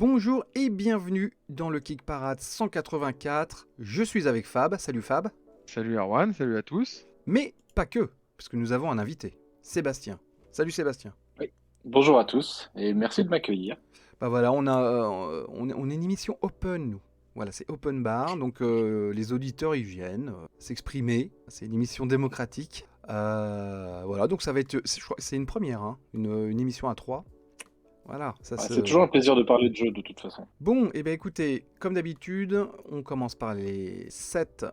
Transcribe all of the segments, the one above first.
Bonjour et bienvenue dans le Kick Parade 184. Je suis avec Fab. Salut Fab. Salut Erwan, salut à tous. Mais pas que, parce que nous avons un invité, Sébastien. Salut Sébastien. Oui. Bonjour à tous et merci de m'accueillir. Bah voilà, on est une émission open, nous. Voilà, c'est open bar, donc les auditeurs ils viennent s'exprimer. C'est une émission démocratique. Voilà, donc ça va être, je crois que c'est une première, hein, une émission à 3. Voilà, ça C'est toujours un plaisir de parler de jeux de toute façon. Bon, et bien écoutez, comme d'habitude, on commence par les 7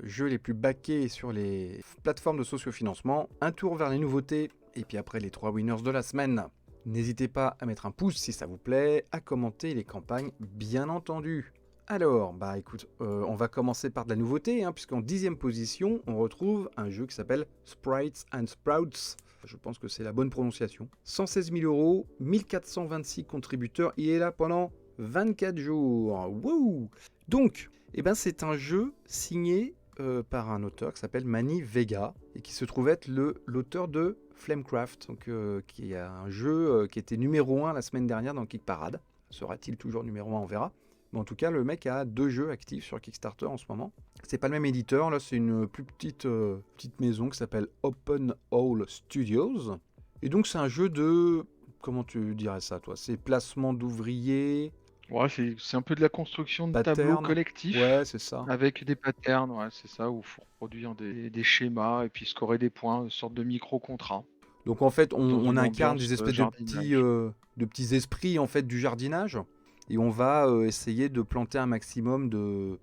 jeux les plus backés sur les plateformes de sociofinancement, un tour vers les nouveautés, et puis après les 3 winners de la semaine. N'hésitez pas à mettre un pouce si ça vous plaît, à commenter les campagnes, bien entendu. Alors, bah écoute, on va commencer par de la nouveauté, hein, puisqu'en 10e position, on retrouve un jeu qui s'appelle Sprites and Sprouts. Je pense que c'est la bonne prononciation. 116 000 €, 1426 contributeurs, il est là pendant 24 jours. Wouh! Donc, c'est un jeu signé par un auteur qui s'appelle Manny Vega, et qui se trouve être l'auteur de Flamecraft, donc, qui est un jeu qui était numéro 1 la semaine dernière dans Kick Parade. Sera-t-il toujours numéro 1? On verra. Mais en tout cas, le mec a 2 jeux actifs sur Kickstarter en ce moment. C'est pas le même éditeur, là c'est une plus petite maison qui s'appelle Open Hall Studios. Et donc c'est un jeu de... Comment tu dirais ça toi? C'est placement d'ouvriers... Ouais, c'est un peu de la construction de tableaux Pattern. collectifs. Ouais, c'est ça. Avec des patterns, ouais, c'est ça, où il faut reproduire des schémas et puis scorer des points, une sorte de micro-contrat. Donc en fait, Dans on une incarne ambiance des espèces jardinage. de petits esprits en fait du jardinage. Et on va essayer de planter un maximum de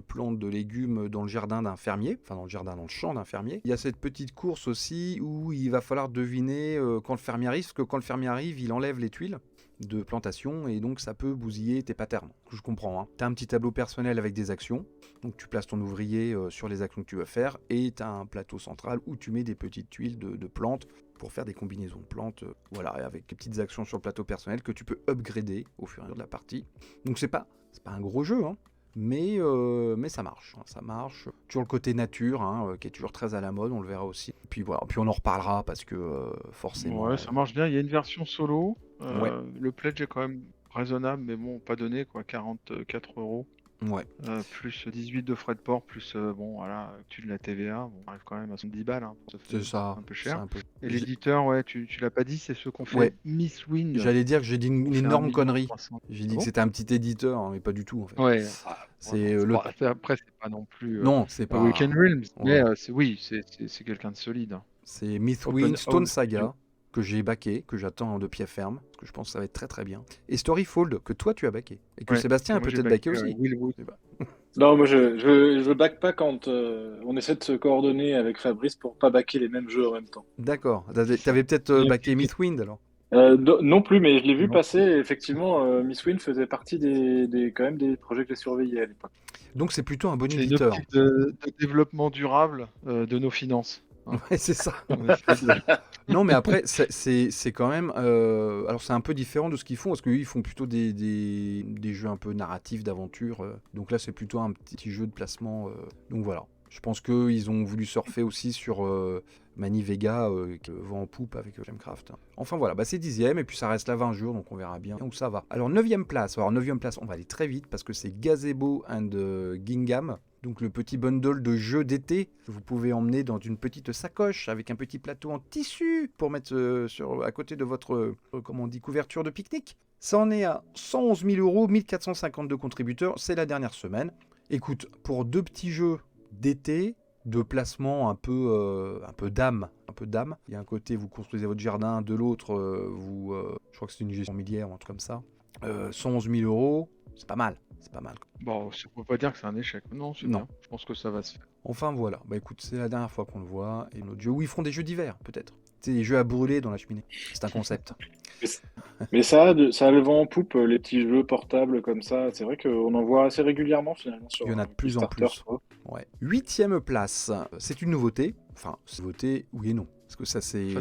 plantes, de légumes dans le jardin d'un fermier, enfin dans le champ d'un fermier. Il y a cette petite course aussi où il va falloir deviner quand le fermier arrive, parce que quand le fermier arrive, il enlève les tuiles de plantation et donc ça peut bousiller tes patterns. Je comprends, hein. Tu as un petit tableau personnel avec des actions, donc tu places ton ouvrier sur les actions que tu veux faire, et tu as un plateau central où tu mets des petites tuiles de plantes pour faire des combinaisons de plantes, voilà, avec des petites actions sur le plateau personnel que tu peux upgrader au fur et à mesure de la partie. Donc c'est pas un gros jeu, hein, mais ça marche, ça marche. Toujours le côté nature, hein, qui est toujours très à la mode, on le verra aussi. Puis voilà, puis on en reparlera parce que forcément... Ouais, ça marche bien. Il y a une version solo. Ouais. Le pledge est quand même raisonnable, mais bon, pas donné, quoi, 44 €. Ouais. Plus 18 de frais de port, plus bon, voilà, tu de la TVA, bon, on arrive quand même à 70 balles, hein, ça fait C'est ça, un peu cher. un peu... Et l'éditeur, ouais, tu l'as pas dit, c'est ceux qu'on fait Ouais. Miss Wind. J'allais dire que j'ai dit une On fait énorme 1 connerie. 300 000. J'ai Ah dit que bon? c'était un petit éditeur, hein, mais pas du tout en fait. Ouais, C'est bon, après, c'est pas non plus Non, c'est pas... Weekend Realms, Ouais. mais c'est quelqu'un de solide, hein. C'est Mythwind Open Stone Hall Saga, Studio. que j'ai backé, que j'attends de pied ferme, parce que je pense que ça va être très très bien. Et Storyfold, que toi tu as backé, et que Ouais, Sébastien a moi, j'ai peut-être backé backé, aussi. Willwood. Eh ben, Non, moi je back pas quand on essaie de se coordonner avec Fabrice pour pas backer les mêmes jeux en même temps. D'accord, C'est ça. t'avais peut-être Bien backé expliqué. Mythwind alors. Non plus, mais je l'ai vu Non. passer. Et effectivement, Miss Win faisait partie quand même des projets que j'ai surveillés à l'époque. Donc c'est plutôt un bon C'est une éditeur. optique de développement durable de nos finances, hein. Ouais, c'est ça. On essaie de- Non, mais après, c'est quand même... alors, c'est un peu différent de ce qu'ils font, parce qu'eux, ils font plutôt des jeux un peu narratifs, d'aventure. Donc là, c'est plutôt un petit jeu de placement. Donc voilà. Je pense qu'ils ont voulu surfer aussi sur Manny Vega, qui vend en poupe avec Flamecraft. Enfin voilà, c'est 10e, et puis ça reste là 20 jours, donc on verra bien où ça va. Alors, 9e place. Alors, 9e place, on va aller très vite, parce que c'est Gazebo and Gingham. Donc le petit bundle de jeux d'été que vous pouvez emmener dans une petite sacoche avec un petit plateau en tissu pour mettre à côté de votre couverture de pique-nique. Ça en est à 111 000 €, 1452 contributeurs, c'est la dernière semaine. Écoute, pour 2 petits jeux d'été, de placement un peu d'âme. Il y a un côté, vous construisez votre jardin, de l'autre, je crois que c'est une gestion millière ou un truc comme ça. 111 000 €, c'est pas mal. C'est pas mal. Bon, on peut pas dire que c'est un échec. Non, c'est Non. bien. Je pense que ça va se faire. Enfin voilà, écoute, c'est la dernière fois qu'on le voit, et notre jeu où ils font des jeux d'hiver, peut-être. C'est des jeux à brûler dans la cheminée. C'est un concept. Mais ça a le vent en poupe, les petits jeux portables comme ça. C'est vrai qu'on en voit assez régulièrement finalement sur Il y en a de plus en Kickstarter, plus. Ouais. 8e place, c'est une nouveauté. Enfin, c'est une nouveauté, oui et non. Parce que ça, c'est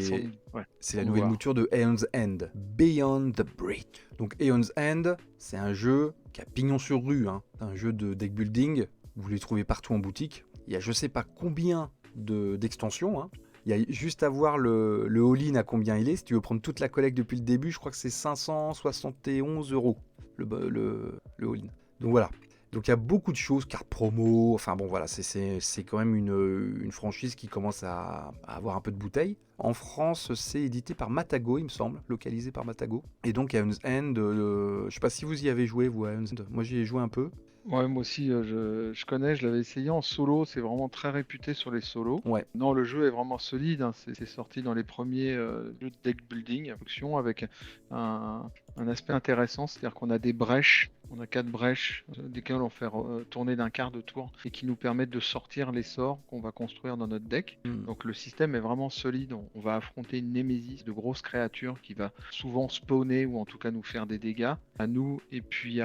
la nouvelle mouture de Aeon's End, Beyond the Breach. Donc Aeon's End, c'est un jeu qui a pignon sur rue, hein. Un jeu de deck building, vous les trouvez partout en boutique. Il y a je sais pas combien d'extensions, hein. Il y a juste à voir le all-in à combien il est. Si tu veux prendre toute la collecte depuis le début, je crois que c'est 571 €. le all-in. Donc voilà. Donc il y a beaucoup de choses, cartes promo, enfin bon voilà, c'est quand même une franchise qui commence à avoir un peu de bouteille. En France, c'est édité par Matago, il me semble, localisé par Matago. Et donc il y a Ioun's End, je sais pas si vous y avez joué, vous, à Ioun's End. Moi j'y ai joué un peu. Ouais, moi aussi, je connais, je l'avais essayé en solo, c'est vraiment très réputé sur les solos. Ouais. Non, le jeu est vraiment solide, hein, c'est sorti dans les premiers jeux de deck building, fonction avec un aspect intéressant, c'est-à-dire qu'on a des brèches, on a 4 brèches, desquelles on fait tourner d'un quart de tour et qui nous permettent de sortir les sorts qu'on va construire dans notre deck. Donc le système est vraiment solide, on va affronter une némésis de grosses créatures qui va souvent spawner ou en tout cas nous faire des dégâts à nous et puis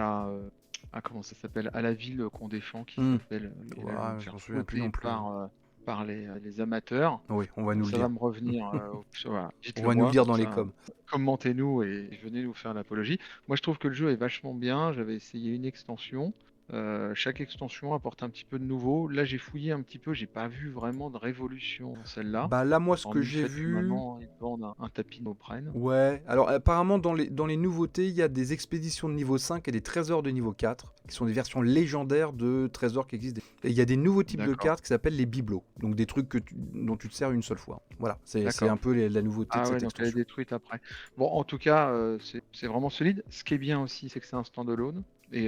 comment ça s'appelle, à la ville qu'on défend qui s'appelle Ouais, faire je m'en souviens plus flotter non plus. par les amateurs. Oui, on va nous le Ça dire. va me revenir. Voilà, On dites-le va nous moi, le dire comme dans les ça, coms. commentez-nous et venez nous faire l'apologie. Moi, je trouve que le jeu est vachement bien. J'avais essayé une extension. Chaque extension apporte un petit peu de nouveau. Là, j'ai fouillé un petit peu. J'ai pas vu vraiment de révolution dans celle-là. Bah là, moi, ce que Hormis le j'ai fait que vu. maintenant, ils vendent un tapis Noprène. Ouais, alors apparemment dans les nouveautés, il y a des expéditions de niveau 5 et des trésors de niveau 4, qui sont des versions légendaires de trésors qui existent. Et il y a des nouveaux types de D'accord. cartes qui s'appellent les bibelots, donc des trucs dont tu te sers une seule fois. Voilà, c'est D'accord. un peu la nouveauté de Ah cette ouais, donc elle est extension. détruite après. Bon, en tout cas, c'est vraiment solide. Ce qui est bien aussi, c'est que c'est un standalone. Et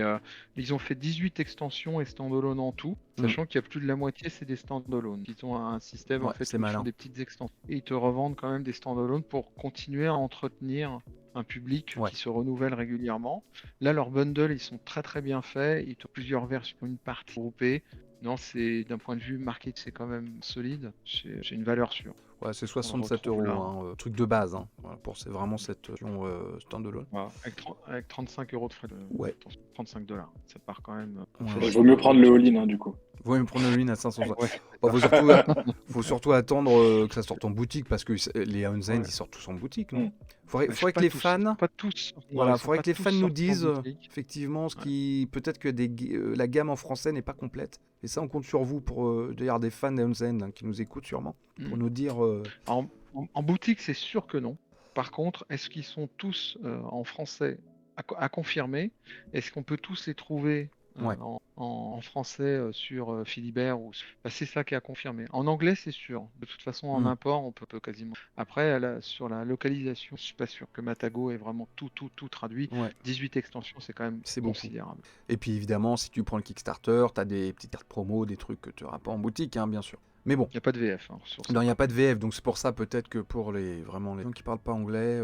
ils ont fait 18 extensions et standalone en tout, sachant qu'il y a plus de la moitié, c'est des standalone. Ils ont un système en Ouais, fait c'est où ils font malin. des petites extensions. Et ils te revendent quand même des standalone pour continuer à entretenir un public Ouais. qui se renouvelle régulièrement. Là, leurs bundles, ils sont très très bien faits. Ils ont plusieurs versions, une partie groupée. Non, c'est d'un point de vue marketing, c'est quand même solide. C'est une valeur sûre. Ouais, c'est On le 67 retrouve là. euros, hein, truc de base, hein, voilà, c'est vraiment cette version standalone. Voilà, avec 35 euros de frais de Ouais. 35 $. Ça part quand même. Ouais, Il vaut mieux prendre le all-in, hein, du coup. Vous me prendre le ligne à 500. Ouais, Faut surtout attendre que ça sorte en boutique parce que les Ioun's End Ouais. ils sortent tous en boutique, non? Bah, Faudrait que les fans, pas tous. voilà, Ouais, ils sont faudrait pas que les tous fans nous sortis en disent boutique. effectivement ce Ouais. qui peut-être que la gamme en français n'est pas complète. Et ça, on compte sur vous pour d'ailleurs des fans d'Ioun's End qui nous écoutent sûrement pour nous dire. En boutique, c'est sûr que non. Par contre, est-ce qu'ils sont tous en français à confirmer? Est-ce qu'on peut tous les trouver Ouais. en français sur Philibert bah, c'est ça qui est à confirmer. En anglais, c'est sûr. De toute façon, en import, on peut quasiment. Après, sur la localisation, je suis pas sûr que Matago ait vraiment tout traduit. Ouais. 18 extensions, c'est quand même C'est beaucoup. considérable. Et puis évidemment, si tu prends le Kickstarter, t'as des petites cartes promo, des trucs que tu n'auras pas en boutique, hein, bien sûr. Mais bon. Il n'y a pas de VF. Hein, sur ça. Non, il n'y a pas de VF, donc c'est pour ça peut-être que pour les gens qui parlent pas anglais,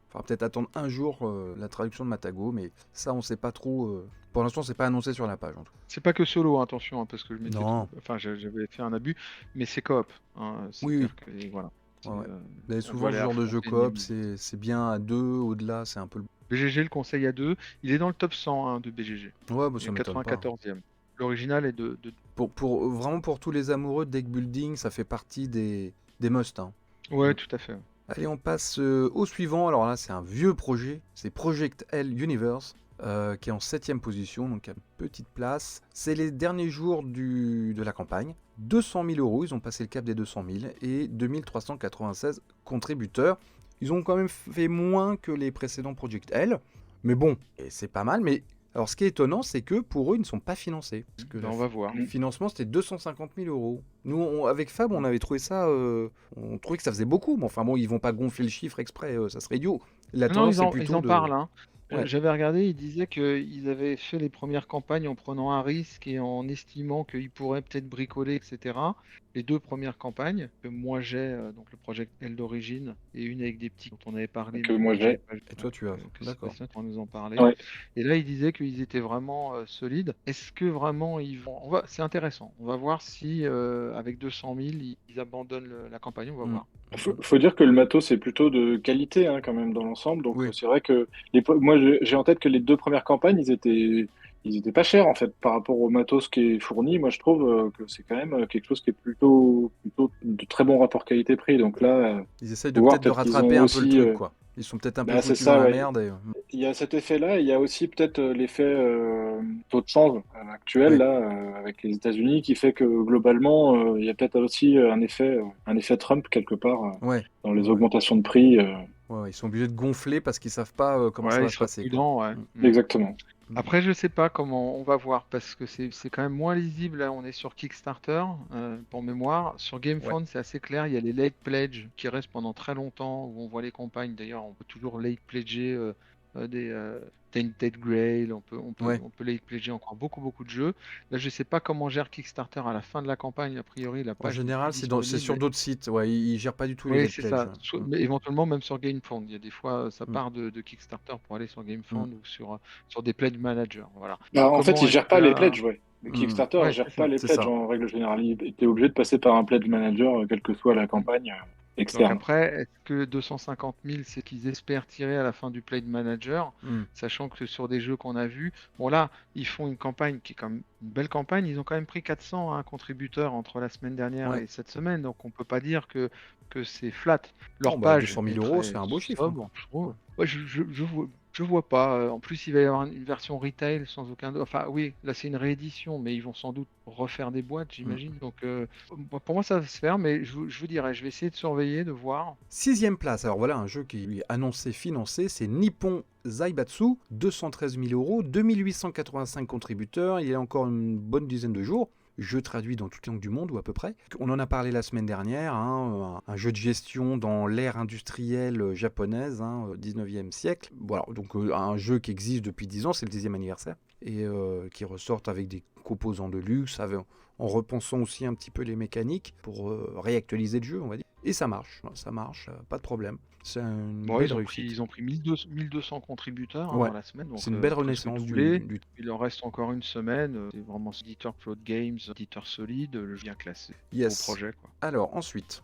faudra peut-être attendre un jour la traduction de Matago, mais ça on sait pas trop. Pour l'instant, c'est pas annoncé sur la page en tout cas. C'est pas que solo, hein, attention, hein, parce que je m'étais Non. enfin j'avais fait un abus, mais c'est coop. Hein, Oui. et voilà. Ouais. Mais souvent ce genre de jeu coop, c'est bien à deux, au-delà, c'est un peu le. BGG le conseille à 2, il est dans le top 100 hein, de BGG. Ouais, bah, ça m'étonne pas. 94e. L'original est de... Vraiment pour tous les amoureux de deck building, ça fait partie des must. Hein. Ouais, tout à fait. Allez, on passe au suivant. Alors là, c'est un vieux projet. C'est Project L Universe, qui est en 7ème position, donc à une petite place. C'est les derniers jours de la campagne. 200 000 euros, ils ont passé le cap des 200 000 et 2396 contributeurs. Ils ont quand même fait moins que les précédents Project L. Mais bon, c'est pas mal. Mais alors, ce qui est étonnant, c'est que pour eux, ils ne sont pas financés. Parce que on va voir. Le financement, c'était 250 000 euros. Nous, avec Fab, on avait trouvé ça. On trouvait que ça faisait beaucoup. Mais enfin, bon, ils vont pas gonfler le chiffre exprès. Ça serait idiot. La tendance, c'est plutôt ils en parlent. Hein. Ouais. J'avais regardé, ils disaient qu'ils avaient fait les premières campagnes en prenant un risque et en estimant qu'ils pourraient peut-être bricoler, etc. Les 2 premières campagnes, que moi j'ai, donc le Project L d'origine, et une avec des petits dont on avait parlé. Que moi j'ai. Et toi, tu as. D'accord. Sébastien, tu vas nous en parler. Ouais. Et là, ils disaient qu'ils étaient vraiment solides. Est-ce que vraiment ils vont. C'est intéressant. On va voir si, avec 200 000, ils abandonnent la campagne. On va voir. Faut dire que le matos est plutôt de qualité hein, quand même dans l'ensemble. Donc Oui. c'est vrai que moi j'ai en tête que les 2 premières campagnes ils étaient pas chers en fait par rapport au matos qui est fourni. Moi je trouve que c'est quand même quelque chose qui est plutôt de très bon rapport qualité-prix. Donc là ils essayent de peut-être de rattraper un peu le truc quoi. Ils sont peut-être un peu foutus dans la merde. Il y a cet effet-là, il y a aussi peut-être l'effet taux de change actuel là avec les États-Unis qui fait que globalement il y a peut-être aussi un effet Trump quelque part dans les augmentations de prix. Ils sont obligés de gonfler parce qu'ils savent pas comment ça va se passer. Exactement. Après, je sais pas comment on va voir parce que c'est quand même moins lisible. Là, on est sur Kickstarter, pour mémoire. Sur Ouais. GameFound, c'est assez clair. Il y a les late pledge qui restent pendant très longtemps où on voit les campagnes. D'ailleurs, on peut toujours late pledger des Tainted Grail. Ouais. On peut late pledger encore beaucoup de jeux. Là, je sais pas comment gère Kickstarter à la fin de la campagne. A priori, la En page n'est plus général, c'est sur disponible. d'autres sites. Ouais, ils gèrent pas du tout les Oui, late c'est pledge. ça. Mais éventuellement, même sur GameFound. Il y a des fois, ça Mm. part de Kickstarter pour aller sur Mm. GameFound ou sur des pledge managers. Voilà. Bah, en fait, Comment ils est-ce gèrent que pas les là. pledges, ouais. Le Mm. Kickstarter Ouais, gère c'est pas ça. les C'est pledges ça. en règle générale. T'es obligé de passer par un pledge manager, quelle que soit la campagne Donc externe. après, est-ce que 250 000, c'est qu'ils espèrent tirer à la fin du Pledge Manager, Mm. sachant que sur des jeux qu'on a vus, bon là, ils font une campagne qui est quand même une belle campagne. Ils ont quand même pris 400 contributeurs entre la semaine dernière Ouais. et cette semaine, donc on peut pas dire que c'est flat. Leur Bon, bah, page 200 000 est euros, c'est très un beau chiffre, hein. sobre, je trouve. Ouais, je vois pas. En plus, il va y avoir une version retail sans aucun doute. Enfin, oui, là c'est une réédition, mais ils vont sans doute refaire des boîtes, j'imagine. Donc, pour moi, ça va se faire, mais je vous dirais, je vais essayer de surveiller, de voir. 6e place, alors voilà un jeu qui lui est annoncé, financé, c'est Nippon Zaibatsu, 213 000 euros, 2885 contributeurs, il y a encore une bonne dizaine de jours. Jeu traduit dans toutes les langues du monde, ou à peu près. On en a parlé la semaine dernière, hein, un jeu de gestion dans l'ère industrielle japonaise, 19e siècle. Voilà, donc un jeu qui existe depuis 10 ans, c'est le 10e anniversaire, et qui ressort avec des composants de luxe, en repensant aussi un petit peu les mécaniques pour réactualiser le jeu, on va dire. Et ça marche, pas de problème. C'est une Bon, belle réussite. ils ont pris 1200 contributeurs Ouais. dans la semaine, donc C'est une belle presque renaissance doublé. Il leur reste encore une semaine. C'est vraiment éditeur Cloud Games, éditeur solide, le bien classé. Yes. Beau projet, quoi. Alors ensuite,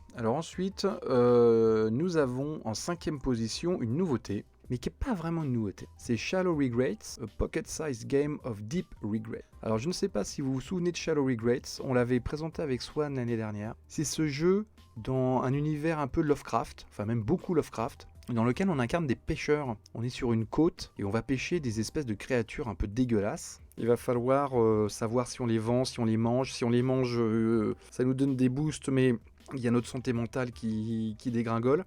nous avons en 5e position une nouveauté, mais qui n'est pas vraiment une nouveauté. C'est Shallow Regrets, a pocket-sized game of deep regret. Alors je ne sais pas si vous vous souvenez de Shallow Regrets, on l'avait présenté avec Swan l'année dernière. C'est ce jeu dans un univers un peu Lovecraft, enfin même beaucoup Lovecraft, dans lequel on incarne des pêcheurs. On est sur une côte et on va pêcher des espèces de créatures un peu dégueulasses. Il va falloir savoir si on les vend, si on les mange. Si on les mange, ça nous donne des boosts, mais il y a notre santé mentale qui dégringole.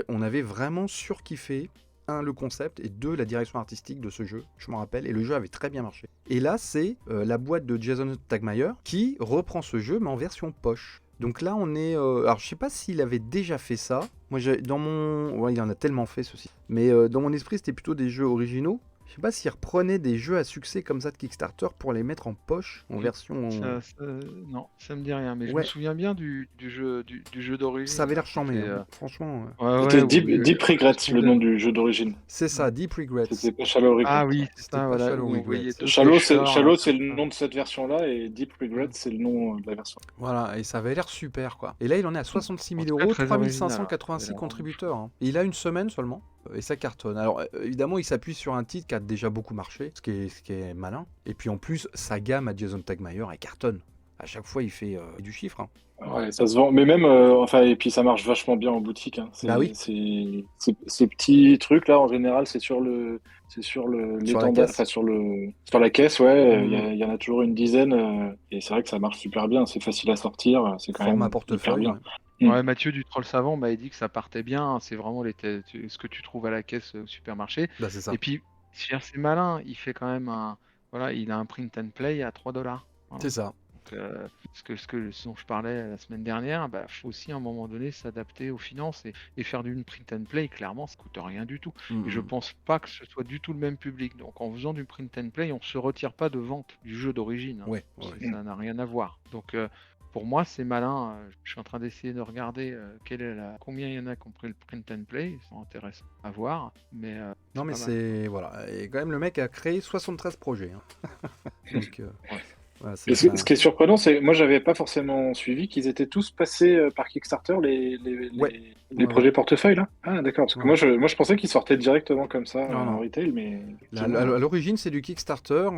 On avait vraiment surkiffé, 1, le concept, et 2, la direction artistique de ce jeu, je m'en rappelle, et le jeu avait très bien marché. Et là, c'est la boîte de Jason Tagmayer qui reprend ce jeu, mais en version poche. Donc là, on est... alors, je sais pas s'il avait déjà fait ça. Moi, dans mon... Ouais, il en a tellement fait, ceci. Mais dans mon esprit, c'était plutôt des jeux originaux. Je sais pas s'il reprenait des jeux à succès comme ça de Kickstarter pour les mettre en poche, en version... Non, ça me dit rien, mais je Ouais. me souviens bien du jeu d'origine. Ça avait l'air charmé, franchement. C'était Deep Regrets, le nom du jeu d'origine. C'est ça, Deep Regrets. C'était pas Shallow Regrets. Ah oui, c'est C'était ça, pas voilà. Shallow où on Regrets. voyait deux Shallow, pêcheurs, c'est le nom de cette version-là, et Deep Regrets, c'est le nom de la version. Voilà, et ça avait l'air super, quoi. Et là, il en est à 66 000 En tout cas, euros, très 3586 original. contributeurs. Hein. Et il a une semaine seulement, et ça cartonne. Alors, évidemment, il s'appuie sur un titre qui a déjà beaucoup marché, ce qui est malin. Et puis en plus, sa gamme à Jason Tagmayer, elle cartonne. À chaque fois, il fait du chiffre. Hein. Ouais, ça se vend. Mais même, et puis ça marche vachement bien en boutique. Hein. Bah oui. Ces petits trucs là, en général, c'est sur l'étendard, enfin sur la caisse, ouais. Il y en a toujours une dizaine, et c'est vrai que ça marche super bien. C'est facile à sortir, c'est quand Format même portefeuille. hyper bien. Ouais, Mathieu du Troll Savant m'a dit que ça partait bien. C'est vraiment ce que tu trouves à la caisse au supermarché. Bah, c'est ça. Et puis, c'est malin. Il fait quand même il a un print and play à 3 $. Voilà. C'est ça. Donc, ce dont je parlais la semaine dernière, faut aussi à un moment donné s'adapter aux finances et faire d'une print and play, clairement, ça coûte rien du tout. Et je pense pas que ce soit du tout le même public. Donc en faisant du print and play, on se retire pas de vente du jeu d'origine. Hein. Ouais. Ça n'a rien à voir. Donc pour moi, c'est malin. Je suis en train d'essayer de regarder combien il y en a qui ont pris le print and play. C'est intéressant à voir. Mais non, mais c'est... Voilà. Et quand même, le mec a créé 73 projets. Hein. Donc... Voilà, ce qui est surprenant, c'est moi j'avais pas forcément suivi qu'ils étaient tous passés par Kickstarter les projets portefeuille là. Ah d'accord, parce que moi je pensais qu'ils sortaient directement comme ça en retail, mais à l'origine c'est du Kickstarter,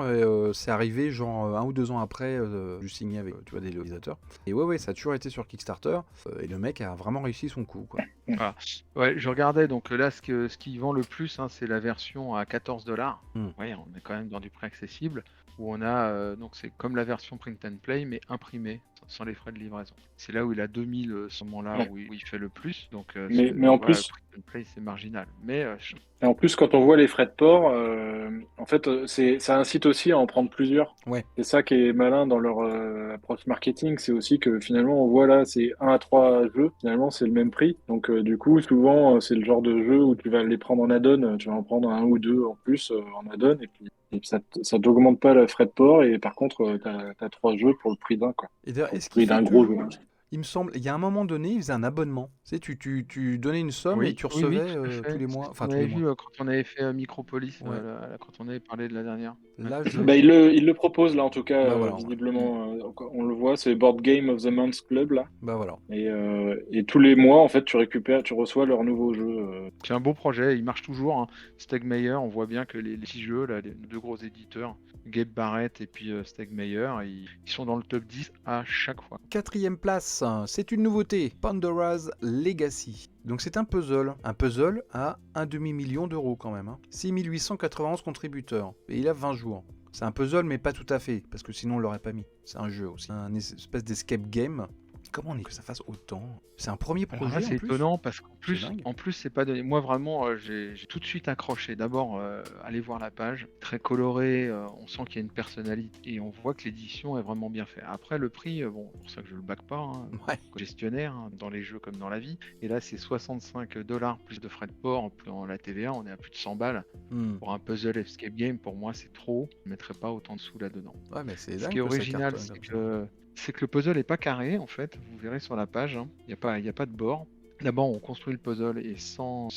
c'est arrivé genre 1 ou 2 ans après du signé avec des réalisateurs. Et ouais, ça a toujours été sur Kickstarter et le mec a vraiment réussi son coup, quoi. Ah. Ouais, je regardais donc là ce qui vend le plus, c'est la version à 14 $. Ouais, on est quand même dans du prix accessible. Où on a, donc c'est comme la version print and play, mais imprimée. sans les frais de livraison. C'est là où il a 2000, ce moment-là Ouais. où il fait le plus. Donc, Mais en voilà, le plus, prix de Play, c'est marginal. Mais et en plus, quand on voit les frais de port, en fait, ça incite aussi à en prendre plusieurs. Ouais. C'est ça qui est malin dans leur approche marketing, c'est aussi que finalement, on voit là, c'est 1 à 3 jeux, finalement, c'est le même prix. Donc, du coup, souvent, c'est le genre de jeu où tu vas les prendre en add-on, tu vas en prendre un ou deux en plus en add-on, et puis ça t'augmente pas le frais de port, et par contre, t'as 3 jeux pour le prix d'un, quoi. Et d'ailleurs, Pour le est-ce qu'il prix fait d'un gros jeu. toujours? Il me semble, il y a un moment donné, il faisait un abonnement. Tu sais, tu donnais une somme et oui, tu oui, oui, recevais tout à tous fait. les C'est mois. ce Enfin, qu'on tous avait les mois. vu quand on avait fait Micropolis, Ouais. quand on avait parlé de la dernière. Ouais. Là, Bah, il le propose là en tout cas, Bah voilà. Ouais. visiblement, on le voit, c'est Board Game of the Month Club là. Bah voilà. Et tous les mois, en fait, tu reçois leur nouveau jeu. C'est un beau projet, il marche toujours. Hein. Stegmaier, on voit bien que les petits jeux, là, les deux gros éditeurs, Gabe Barrett et puis Stegmaier, ils sont dans le top 10 à chaque fois. 4e place, c'est une nouveauté, Pandora's Legacy. Donc c'est un puzzle à un demi-million d'euros quand même. 6891 contributeurs, et il a 20 jours. C'est un puzzle mais pas tout à fait, parce que sinon on l'aurait pas mis. C'est un jeu aussi, un espèce d'escape game. Comment on est que ça fasse autant? C'est un premier Alors là, projet en c'est plus? étonnant parce qu'en C'est dingue. plus, c'est pas donné. Moi, vraiment, j'ai tout de suite accroché. D'abord, aller voir la page, très coloré, on sent qu'il y a une personnalité et on voit que l'édition est vraiment bien faite. Après, le prix, bon, c'est pour ça que je le back pas, hein, Ouais. gestionnaire, hein, dans les jeux comme dans la vie. Et là, c'est 65 $ plus de frais de port, plus en la TVA, on est à plus de 100 balles. Pour un puzzle escape game, pour moi, c'est trop. Je ne mettrais pas autant de sous là-dedans. Ouais, mais c'est Ce dingue qui est que ça original, cartonne c'est comme ça. que le puzzle n'est pas carré, en fait. Vous verrez sur la page, hein. Il n'y a pas de bord. D'abord, on construit le puzzle et 100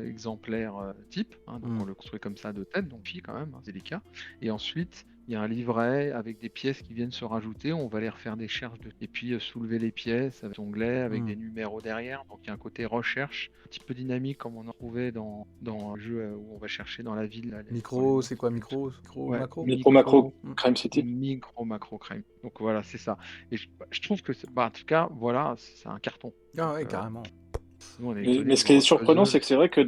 exemplaires type, hein, donc on le construit comme ça de tête, donc quand même, hein, c'est délicat. Et ensuite, il y a un livret avec des pièces qui viennent se rajouter, on va aller refaire des recherches et puis soulever les pièces avec onglet, avec des numéros derrière, donc il y a un côté recherche, un petit peu dynamique comme on en trouvait dans le jeu où on va chercher dans la ville. Là, Micro, c'est quoi micro, ouais, macro? Macro, Crime City. Micro macro crime. Donc voilà, c'est ça. Et je trouve que, en tout cas, voilà, c'est un carton. Ah ouais, carrément. Nous, on est Mais étonnés ce de qui est voir un surprenant, puzzle. c'est que c'est vrai que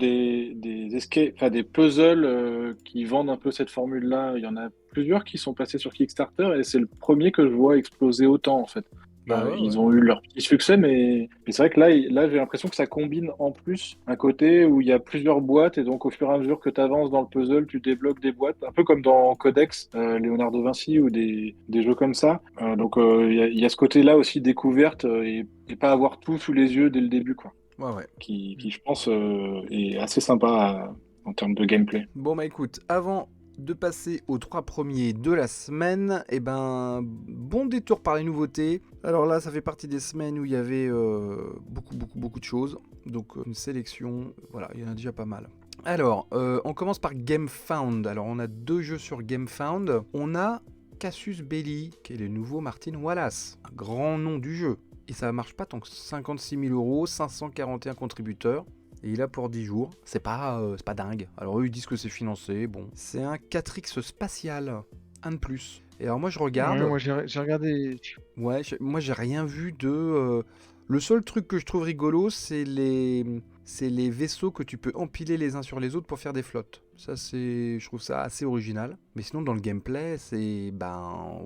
des puzzles qui vendent un peu cette formule-là, il y en a plusieurs qui sont passés sur Kickstarter et c'est le premier que je vois exploser autant en fait. Bah ouais, Ils ont eu leur petit succès, mais c'est vrai que là j'ai l'impression que ça combine en plus un côté où il y a plusieurs boîtes et donc au fur et à mesure que tu avances dans le puzzle, tu débloques des boîtes, un peu comme dans Codex, Léonard de Vinci ou des jeux comme ça. Donc il y a ce côté-là aussi découverte et pas avoir tout sous les yeux dès le début, quoi. Ouais. Qui je pense, est assez sympa en termes de gameplay. Bon bah écoute, avant de passer aux 3 premiers de la semaine, et ben bon détour par les nouveautés. Alors là, ça fait partie des semaines où il y avait beaucoup de choses. Donc une sélection, voilà, il y en a déjà pas mal. Alors, on commence par GameFound. Alors on a 2 jeux sur GameFound. On a Casus Belli, qui est le nouveau Martin Wallace, un grand nom du jeu. Et ça marche pas tant que 56 000 €, 541 contributeurs. Et il a pour 10 jours. C'est pas dingue. Alors eux ils disent que c'est financé. Bon, c'est un 4X spatial. Un de plus. Et alors moi je regarde. Ouais, moi j'ai regardé. Ouais, moi j'ai rien vu de. Le seul truc que je trouve rigolo, c'est les vaisseaux que tu peux empiler les uns sur les autres pour faire des flottes. Ça je trouve ça assez original. Mais sinon dans le gameplay, c'est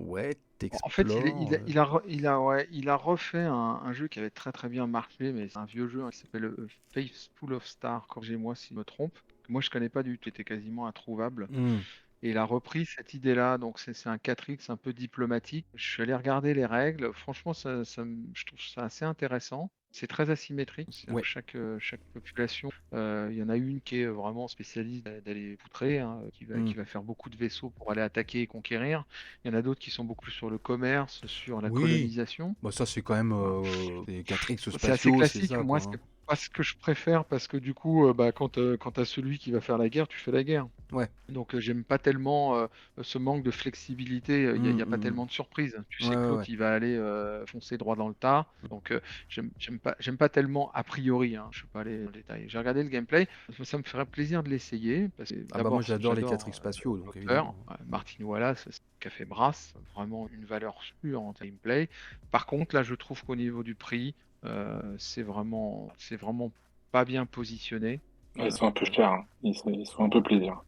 ouais, t'explores. En fait, il a refait un jeu qui avait très bien marché, mais c'est un vieux jeu, hein, qui s'appelle Faithful of Star, corrigez-moi si je me trompe. Moi, je connais pas du tout, il était quasiment introuvable. Et il a repris cette idée-là, donc c'est un 4X un peu diplomatique. Je suis allé regarder les règles, franchement, je trouve ça assez intéressant. C'est très asymétrique. Ouais. Chaque population, il y en a une qui est vraiment spécialiste d'aller poutrer, hein, qui va faire beaucoup de vaisseaux pour aller attaquer et conquérir. Il y en a d'autres qui sont beaucoup plus sur le commerce, sur la colonisation. Bah ça c'est quand même des 4X C'est assez spatiaux, c'est classique. ça Moi, quoi. c'est pas ce que je préfère parce que du coup, quand tu as celui qui va faire la guerre, tu fais la guerre. Ouais. Donc, j'aime pas tellement ce manque de flexibilité. Il n'y a pas tellement de surprises. Tu sais que l'autre, il va aller foncer droit dans le tas. Donc, j'aime pas tellement a priori. Hein. Je ne vais pas aller dans le détail. J'ai regardé le gameplay. Ça me ferait plaisir de l'essayer. Parce que, moi j'adore les 4X spatiaux, donc évidemment. Martin Wallace, c'est ce qu'a fait Brass. Vraiment une valeur sûre en gameplay. Par contre, là, je trouve qu'au niveau du prix, c'est vraiment pas bien positionné. Ils sont un peu chers, hein. Ils sont un peu plaisir.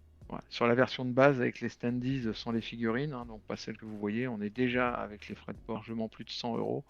Sur la version de base avec les standees sans les figurines, hein, donc pas celle que vous voyez, on est déjà avec les frais de port largement plus de 100 euros.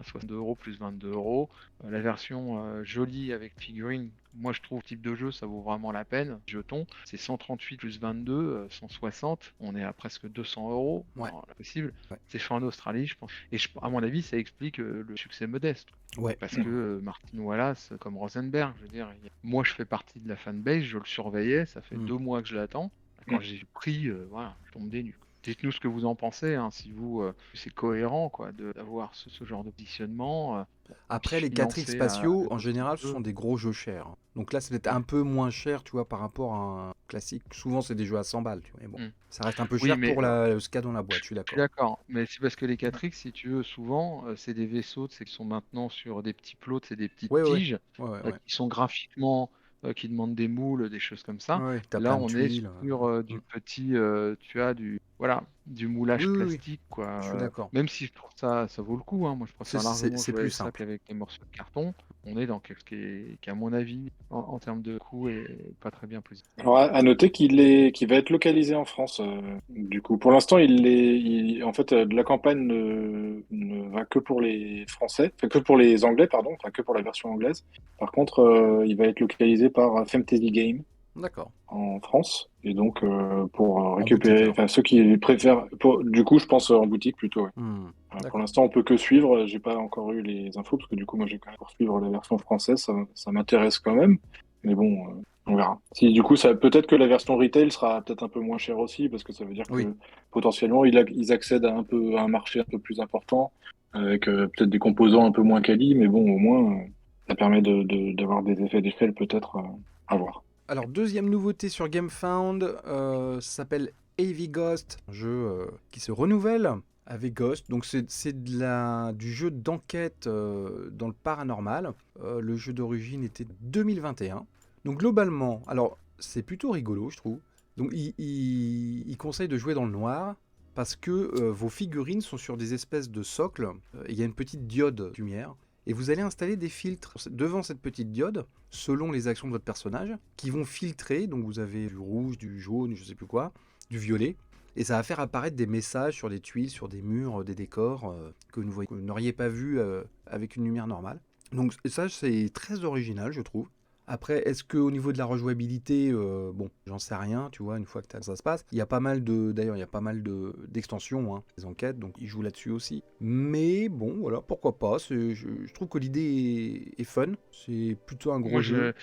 62 euros plus 22 euros. La version jolie avec figurine, moi je trouve type de jeu, ça vaut vraiment la peine. Jetons, c'est 138 plus 22, 160. On est à presque 200 euros. Ouais. Non, possible. Ouais. C'est fait en Australie, je pense. Et à mon avis, ça explique le succès modeste. Ouais. Parce que Martin Wallace, comme Rosenberg, je veux dire, moi je fais partie de la fanbase, je le surveillais, ça fait 2 mois que je l'attends. Quand j'ai pris, voilà, je tombe des nues. Dites-nous ce que vous en pensez, hein, si vous, c'est cohérent quoi, d'avoir ce genre de positionnement. Après, les 4X spatiaux, en général, ce sont des gros jeux chers. Donc là, c'est peut-être un peu moins cher, tu vois, par rapport à un classique. Souvent, c'est des jeux à 100 balles, tu vois. Mais bon, ça reste un peu cher pour ce qu'il y a dans la boîte, je suis d'accord. D'accord, mais c'est parce que les 4X, si tu veux, souvent, c'est des vaisseaux, c'est qu'ils sont maintenant sur des petits plots, c'est des petites tiges qui sont graphiquement, qui demandent des moules, des choses comme ça. Là, on est sur du petit, tu as du moulage plastique, quoi. Je suis d'accord. Même si je trouve ça vaut le coup, hein. Moi, je préfère largement c'est jouer plus avec ça simple qu'avec des morceaux de carton. On est dans quelque chose qui à mon avis, en termes de coût, est pas très bien positionné. Alors, à noter qu'il va être localisé en France. Du coup, pour l'instant, en fait, la campagne ne va que pour les Français, enfin, que pour les Anglais, pardon, enfin que pour la version anglaise. Par contre, il va être localisé par Fantasy Game. D'accord. En France, et donc pour récupérer, enfin ceux qui préfèrent, du coup je pense en boutique plutôt. Pour l'instant on peut que suivre, j'ai pas encore eu les infos parce que du coup moi j'ai quand même pour suivre la version française, ça m'intéresse quand même, mais bon on verra. Si du coup ça peut-être que la version retail sera peut-être un peu moins chère aussi parce que ça veut dire que potentiellement ils accèdent à un marché un peu plus important avec peut-être des composants un peu moins quali, mais bon au moins ça permet d'avoir des effets d'échelle peut-être à voir. Alors, deuxième nouveauté sur GameFound, ça s'appelle Heavy Ghost, un jeu qui se renouvelle avec Ghost. Donc, c'est du jeu d'enquête dans le paranormal. Le jeu d'origine était 2021. Donc, globalement, alors, c'est plutôt rigolo, je trouve. Donc, il conseille de jouer dans le noir parce que vos figurines sont sur des espèces de socles. Il y a une petite diode lumière. Et vous allez installer des filtres devant cette petite diode, selon les actions de votre personnage, qui vont filtrer, donc vous avez du rouge, du jaune, je sais plus quoi, du violet, et ça va faire apparaître des messages sur des tuiles, sur des murs, des décors, que vous n'auriez pas vu avec une lumière normale. Donc ça, c'est très original, je trouve. Après, est-ce qu'au niveau de la rejouabilité, bon, j'en sais rien, tu vois, une fois que ça se passe. Il y a pas mal d'extensions, hein, des enquêtes, donc ils jouent là-dessus aussi. Mais bon, voilà, pourquoi pas. Je trouve que l'idée est fun. C'est plutôt un gros jeu.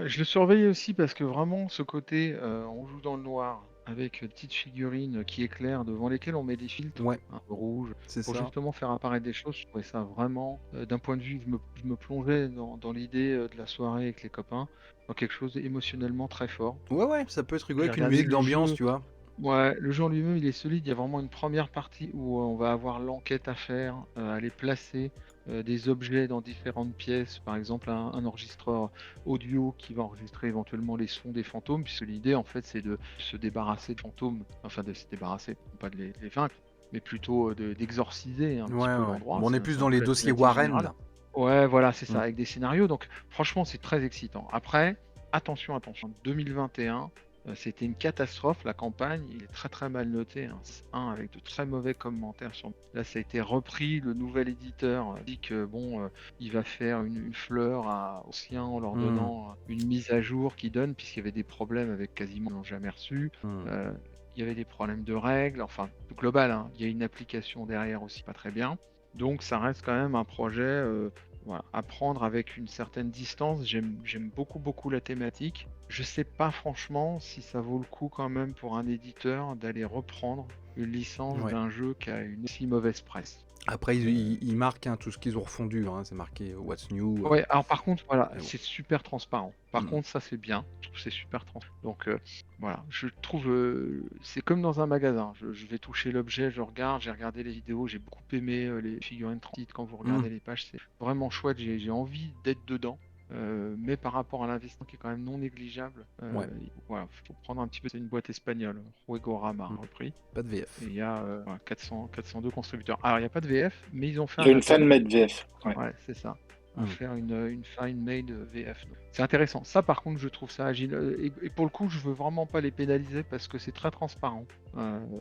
Je le surveille aussi parce que vraiment, ce côté, on joue dans le noir, avec petites figurines qui éclairent, devant lesquelles on met des filtres rouges, pour justement faire apparaître des choses. Je trouvais ça vraiment, d'un point de vue, je me plongeais dans l'idée de la soirée avec les copains, dans quelque chose émotionnellement très fort. Ouais, ça peut être rigolo avec une musique d'ambiance, tu vois. Ouais, le jeu en lui-même, il est solide. Il y a vraiment une première partie où on va avoir l'enquête à faire, aller placer des objets dans différentes pièces, par exemple un enregistreur audio qui va enregistrer éventuellement les sons des fantômes, puisque l'idée en fait c'est de se débarrasser de fantômes, enfin de se débarrasser, pas de les vaincre, mais plutôt d'exorciser un petit peu l'endroit. Bon, on est plus dans les dossiers Warren là. Ouais, voilà, c'est ça, avec des scénarios. Donc franchement, c'est très excitant. Après, attention, 2021. C'était une catastrophe, la campagne, il est très très mal noté, hein, avec de très mauvais commentaires. Là, ça a été repris, le nouvel éditeur dit que bon, il va faire une fleur aux siens en leur donnant une mise à jour qui donne, puisqu'il y avait des problèmes avec quasiment, ils n'ont jamais reçu. Il y avait des problèmes de règles, enfin, tout global, hein, il y a une application derrière aussi pas très bien. Donc ça reste quand même un projet à prendre avec une certaine distance. J'aime beaucoup la thématique. Je sais pas franchement si ça vaut le coup quand même pour un éditeur d'aller reprendre une licence d'un jeu qui a une si mauvaise presse. Après, ils marquent tout ce qu'ils ont refondu, hein, c'est marqué What's New. Ouais, alors par contre, voilà, c'est super transparent. Par contre, ça c'est bien, je trouve que c'est super transparent. Donc voilà, je trouve, c'est comme dans un magasin. Je vais toucher l'objet, je regarde, j'ai regardé les vidéos, j'ai beaucoup aimé les figurines transites. Quand vous regardez les pages, c'est vraiment chouette, j'ai envie d'être dedans. Mais par rapport à l'investissement qui est quand même non négligeable, voilà, faut prendre un petit peu. C'est une boîte espagnole, Juegorama repris. Pas de VF. Et il y a 402 contributeurs. Alors il n'y a pas de VF, mais ils ont fait une fan-made VF. Ouais, c'est ça. à faire une fine-made VF. Donc, c'est intéressant. Ça, par contre, je trouve ça agile. Et pour le coup, je veux vraiment pas les pénaliser parce que c'est très transparent.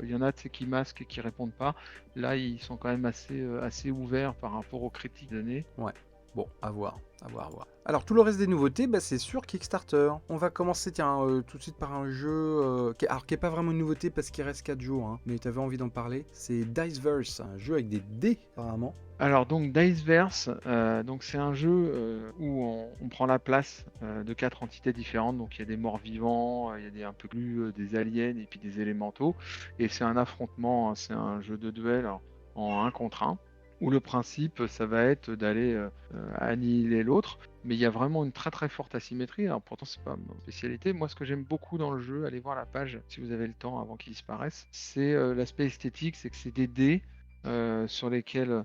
Il y en a qui masquent et qui répondent pas. Là, ils sont quand même assez ouverts par rapport aux critiques données. Ouais. Bon, à voir, à voir, à voir. Alors, tout le reste des nouveautés, c'est sur Kickstarter. On va commencer, tout de suite par un jeu qui est pas vraiment une nouveauté parce qu'il reste 4 jours, hein, mais tu avais envie d'en parler. C'est Diceverse, un jeu avec des dés, apparemment. Alors, donc, Diceverse, c'est un jeu où on prend la place de 4 entités différentes. Donc, il y a des morts vivants, il y a des un peu plus des aliens et puis des élémentaux. Et c'est un affrontement, hein, c'est un jeu de duel en 1 contre 1. Où le principe, ça va être d'aller annihiler l'autre, mais il y a vraiment une très très forte asymétrie. Alors pourtant, c'est pas ma spécialité. Moi, ce que j'aime beaucoup dans le jeu, allez voir la page si vous avez le temps avant qu'il disparaisse, c'est l'aspect esthétique, c'est que c'est des dés sur lesquels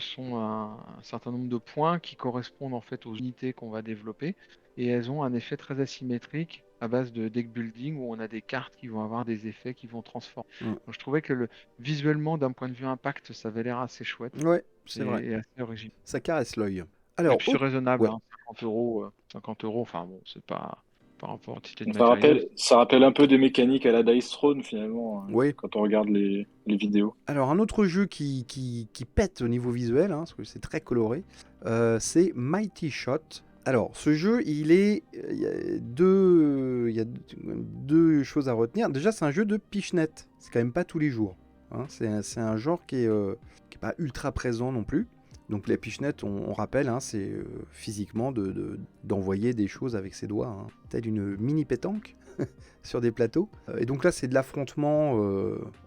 sont un certain nombre de points qui correspondent en fait aux unités qu'on va développer, et elles ont un effet très asymétrique à base de deck building où on a des cartes qui vont avoir des effets qui vont transformer. Donc, je trouvais que visuellement, d'un point de vue impact, ça avait l'air assez chouette. Ouais, c'est vrai. Et assez original. Ça caresse l'œil. Et Alors, puis c'est raisonnable, ouais. 50 euros, enfin bon, c'est pas par rapport à Titan Ça Material. rappelle un peu des mécaniques à la Dice Throne finalement, Oui. quand on regarde les vidéos. Alors, un autre jeu qui pète au niveau visuel, hein, parce que c'est très coloré, c'est Mighty Shot. Alors, ce jeu, il y a deux choses à retenir. Déjà, c'est un jeu de pichenette. C'est quand même pas tous les jours. Hein. C'est un genre qui est pas ultra présent non plus. Donc, les pichenettes, on rappelle, hein, c'est physiquement d'envoyer des choses avec ses doigts, hein, telle une mini pétanque sur des plateaux. Et donc là, c'est de l'affrontement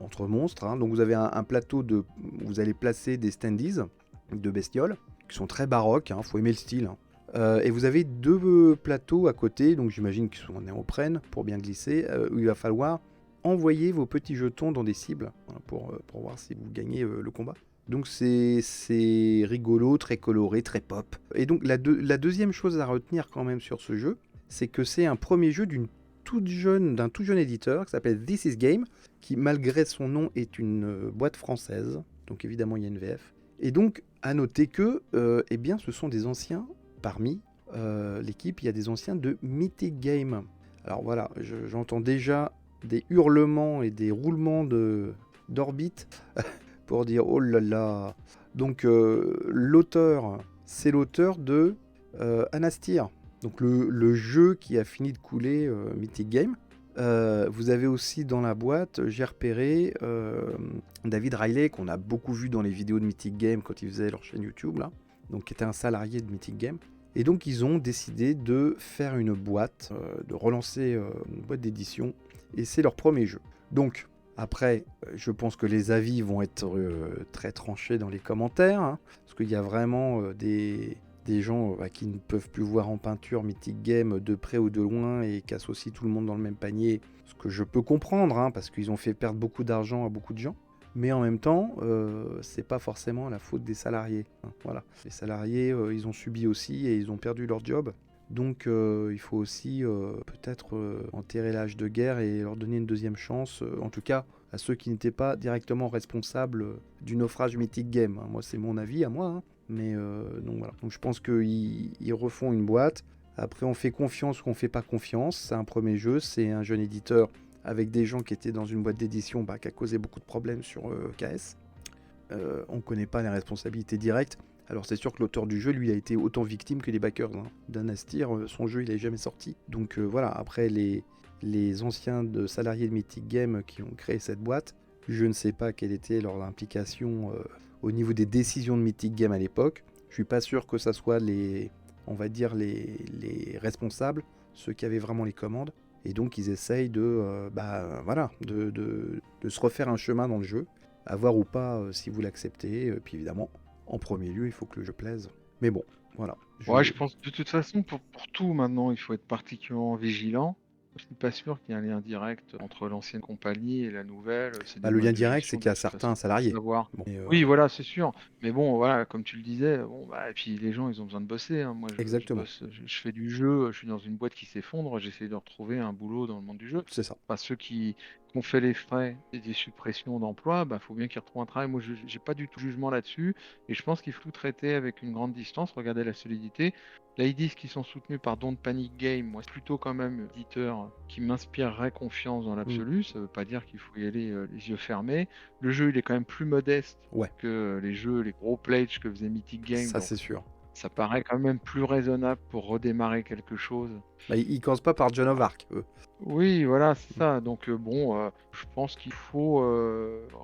entre monstres. Hein. Donc, vous avez un plateau où vous allez placer des standees de bestioles qui sont très baroques. Faut aimer le style. Hein. Et vous avez 2 plateaux à côté, donc j'imagine qu'ils sont en néoprène pour bien glisser, où il va falloir envoyer vos petits jetons dans des cibles, voilà, pour voir si vous gagnez le combat. Donc c'est rigolo, très coloré, très pop. Et donc la deuxième chose à retenir quand même sur ce jeu, c'est que c'est un premier jeu d'un tout jeune éditeur qui s'appelle This Is Game, qui malgré son nom est une boîte française, donc évidemment il y a une VF. Et donc à noter que eh bien, ce sont des anciens. Parmi l'équipe, il y a des anciens de Mythic Game. Alors voilà, j'entends déjà des hurlements et des roulements d'orbite pour dire oh là là. Donc l'auteur, c'est l'auteur de Anastir, donc le jeu qui a fini de couler Mythic Game. Vous avez aussi dans la boîte, j'ai repéré David Riley, qu'on a beaucoup vu dans les vidéos de Mythic Game quand ils faisaient leur chaîne YouTube là. Donc qui était un salarié de Mythic Game. Et donc ils ont décidé de faire une boîte, de relancer une boîte d'édition, et c'est leur premier jeu. Donc après, je pense que les avis vont être très tranchés dans les commentaires, hein, parce qu'il y a vraiment des gens qui ne peuvent plus voir en peinture Mythic Game de près ou de loin et qui associent tout le monde dans le même panier, ce que je peux comprendre, hein, parce qu'ils ont fait perdre beaucoup d'argent à beaucoup de gens. Mais en même temps, c'est pas forcément la faute des salariés. Hein, voilà. Les salariés, ils ont subi aussi et ils ont perdu leur job. Donc il faut aussi peut-être enterrer l'âge de guerre et leur donner une deuxième chance, en tout cas à ceux qui n'étaient pas directement responsables du naufrage Mythic Game. Hein. Moi, c'est mon avis à moi. Hein. Mais donc voilà. Donc je pense qu'ils refont une boîte. Après, on fait confiance ou on fait pas confiance. C'est un premier jeu, c'est un jeune éditeur avec des gens qui étaient dans une boîte d'édition qui a causé beaucoup de problèmes sur KS. On ne connaît pas les responsabilités directes. Alors c'est sûr que l'auteur du jeu, lui, a été autant victime que les backers. Hein. D'Anastir, son jeu, il n'est jamais sorti. Donc voilà, après les anciens salariés de Mythic Game qui ont créé cette boîte, je ne sais pas quelle était leur implication au niveau des décisions de Mythic Game à l'époque. Je ne suis pas sûr que ça soit les responsables, ceux qui avaient vraiment les commandes. Et donc ils essayent de se refaire un chemin dans le jeu, à voir ou pas si vous l'acceptez. Puis évidemment, en premier lieu, il faut que le jeu plaise. Mais bon, voilà. Je pense de toute façon, pour tout maintenant, il faut être particulièrement vigilant. Je suis pas sûr qu'il y ait un lien direct entre l'ancienne compagnie et la nouvelle. Le lien direct, c'est qu'il y a certains salariés. Bon, oui, voilà, c'est sûr. Mais bon, voilà, comme tu le disais, et puis les gens, ils ont besoin de bosser. Hein. Moi, exactement. Je fais du jeu, je suis dans une boîte qui s'effondre, j'essaie de retrouver un boulot dans le monde du jeu. C'est ça. Enfin, ceux qui qu'on fait les frais et des suppressions d'emplois, bah, faut bien qu'ils retrouvent un travail. Moi, je n'ai pas du tout de jugement là-dessus, et je pense qu'il faut tout traiter avec une grande distance, regarder la solidité. Là, ils disent qu'ils sont soutenus par Don't Panic Game. Moi, c'est plutôt quand même un éditeur qui m'inspirerait confiance dans l'absolu. Ça veut pas dire qu'il faut y aller les yeux fermés. Le jeu, il est quand même plus modeste que les jeux, les gros pledges que faisait Mythic Game. Ça, c'est sûr. Ça paraît quand même plus raisonnable pour redémarrer quelque chose. Bah, ils commencent pas par Joan of Arc, eux. Oui, voilà, c'est ça. Donc je pense qu'il faut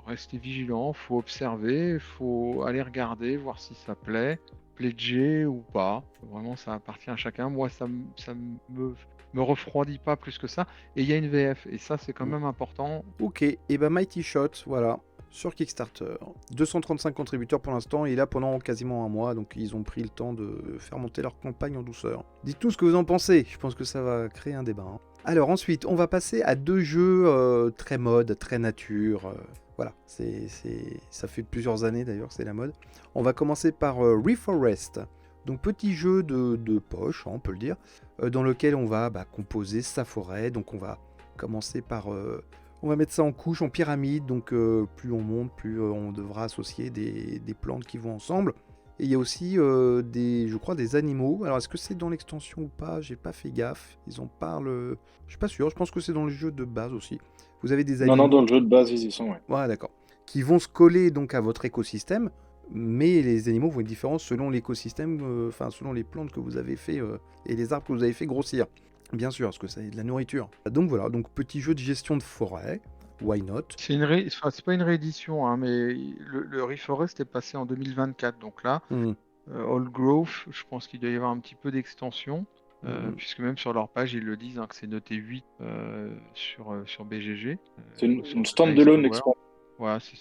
rester vigilant, faut observer, faut aller regarder, voir si ça plaît, pledger ou pas. Vraiment, ça appartient à chacun. Moi, ça me refroidit pas plus que ça. Et il y a une VF, et ça, c'est quand même important. Ok, et bah Mighty Shot, voilà, sur Kickstarter. 235 contributeurs pour l'instant, et là pendant quasiment un mois, donc ils ont pris le temps de faire monter leur campagne en douceur. Dites-nous ce que vous en pensez, je pense que ça va créer un débat. Alors ensuite, on va passer à 2 jeux très mode, très nature. Voilà, ça fait plusieurs années d'ailleurs que c'est la mode. On va commencer par Reforest. Donc petit jeu de poche, on peut le dire, dans lequel on va composer sa forêt. Donc on va commencer par... on va mettre ça en couche, en pyramide. Donc plus on monte, plus on devra associer des plantes qui vont ensemble. Et il y a aussi je crois des animaux. Alors est-ce que c'est dans l'extension ou pas? J'ai pas fait gaffe. Ils en parlent... Je suis pas sûr, je pense que c'est dans le jeu de base aussi. Vous avez des animaux... Non, dans le jeu de base, ils y sont, ouais. Ouais, d'accord. Qui vont se coller donc à votre écosystème, mais les animaux vont être différents selon l'écosystème, selon les plantes que vous avez fait et les arbres que vous avez fait grossir. Bien sûr, parce que ça est de la nourriture. Donc voilà, donc petit jeu de gestion de forêt. Why not? C'est pas une réédition, hein, mais le Reforest est passé en 2024. Donc là, Old Growth, je pense qu'il doit y avoir un petit peu d'extension, puisque même sur leur page, ils le disent que c'est noté 8 sur BGG. C'est une stand-alone expansion. Voilà, c'est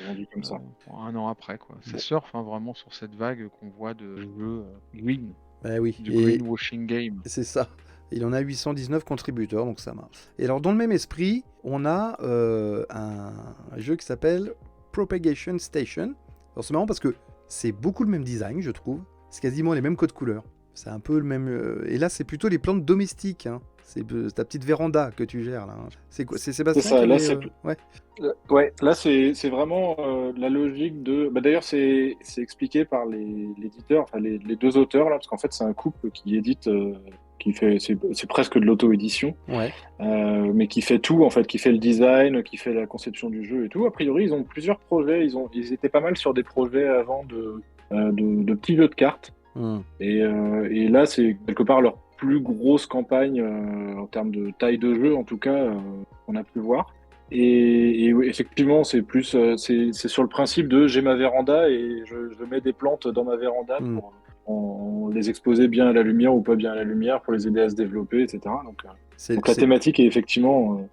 vendu comme ça. Un an après, quoi. Ça surfe vraiment sur cette vague qu'on voit de jeux green. Bah oui, du greenwashing game. C'est ça. Il en a 819 contributeurs, donc ça marche. Et alors, dans le même esprit, on a un jeu qui s'appelle Propagation Station. Alors, c'est marrant parce que c'est beaucoup le même design, je trouve. C'est quasiment les mêmes codes couleurs. C'est un peu le même... Et là, c'est plutôt les plantes domestiques. Hein. C'est ta petite véranda que tu gères, là. C'est quoi? C'est Sébastien ça, qui là, Ouais. Ouais, là, c'est vraiment la logique de... D'ailleurs, c'est expliqué par l'éditeur, enfin les 2 auteurs, là, parce qu'en fait, c'est un couple qui édite... c'est presque de l'auto-édition, mais qui fait tout, en fait, qui fait le design, qui fait la conception du jeu et tout. A priori, ils ont plusieurs projets, ils étaient pas mal sur des projets avant de petits jeux de cartes. Et là, c'est quelque part leur plus grosse campagne en termes de taille de jeu, en tout cas, qu'on a pu voir. Et oui, effectivement, c'est plus, c'est sur le principe de j'ai ma véranda et je mets des plantes dans ma véranda pour les exposer bien à la lumière ou pas bien à la lumière pour les aider à se développer, etc. Donc la thématique est effectivement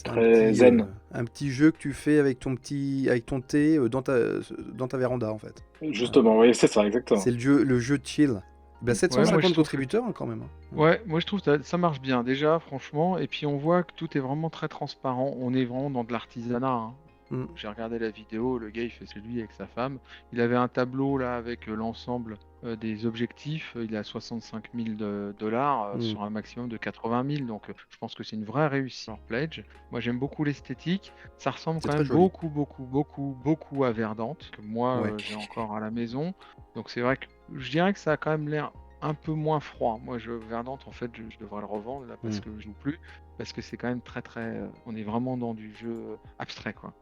très zen. Un petit jeu que tu fais avec ton thé dans ta véranda, en fait. Justement, oui, c'est ça, exactement. C'est le jeu chill. 750 contributeurs quand même. Ouais, moi je trouve que ça marche bien déjà, franchement. Et puis on voit que tout est vraiment très transparent. On est vraiment dans de l'artisanat. J'ai regardé la vidéo, le gars il fait celui avec sa femme. Il avait un tableau là avec l'ensemble des objectifs. Il est à 65 000 $ sur un maximum de 80 000. Donc je pense que c'est une vraie réussite leur pledge. Moi j'aime beaucoup l'esthétique. Ça ressemble quand même beaucoup à Verdante, que moi j'ai encore à la maison. Donc c'est vrai que je dirais que ça a quand même l'air un peu moins froid. Moi, Verdante, en fait, je devrais le revendre là parce que je joue plus. Parce que c'est quand même très. On est vraiment dans du jeu abstrait, quoi.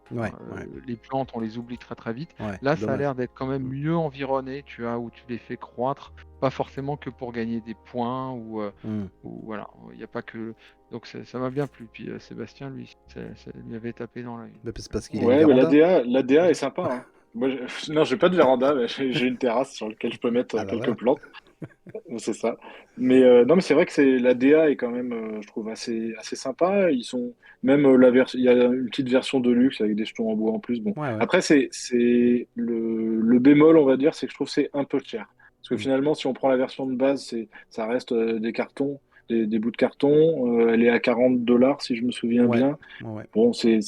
Les plantes, on les oublie très vite. Là, ça a l'air d'être quand même mieux environné, tu vois, où tu les fais croître. Pas forcément que pour gagner des points ou voilà. Il n'y a pas que. Donc ça m'a bien plu. Puis Sébastien, lui, ça lui avait tapé dans l'œil. C'est parce qu'il mais l'ADA est sympa. Hein. Moi, non, j'ai pas de véranda, mais j'ai une terrasse sur laquelle je peux mettre quelques plantes. C'est ça. Mais non, mais c'est vrai que la DA est quand même, je trouve, assez sympa. Ils sont même il y a une petite version de luxe avec des jetons en bois en plus. Bon, après c'est le bémol, on va dire, c'est que je trouve que c'est un peu cher. Parce que finalement, si on prend la version de base, ça reste des cartons, des bouts de carton. Elle est à 40 $ si je me souviens bien. Bon, c'est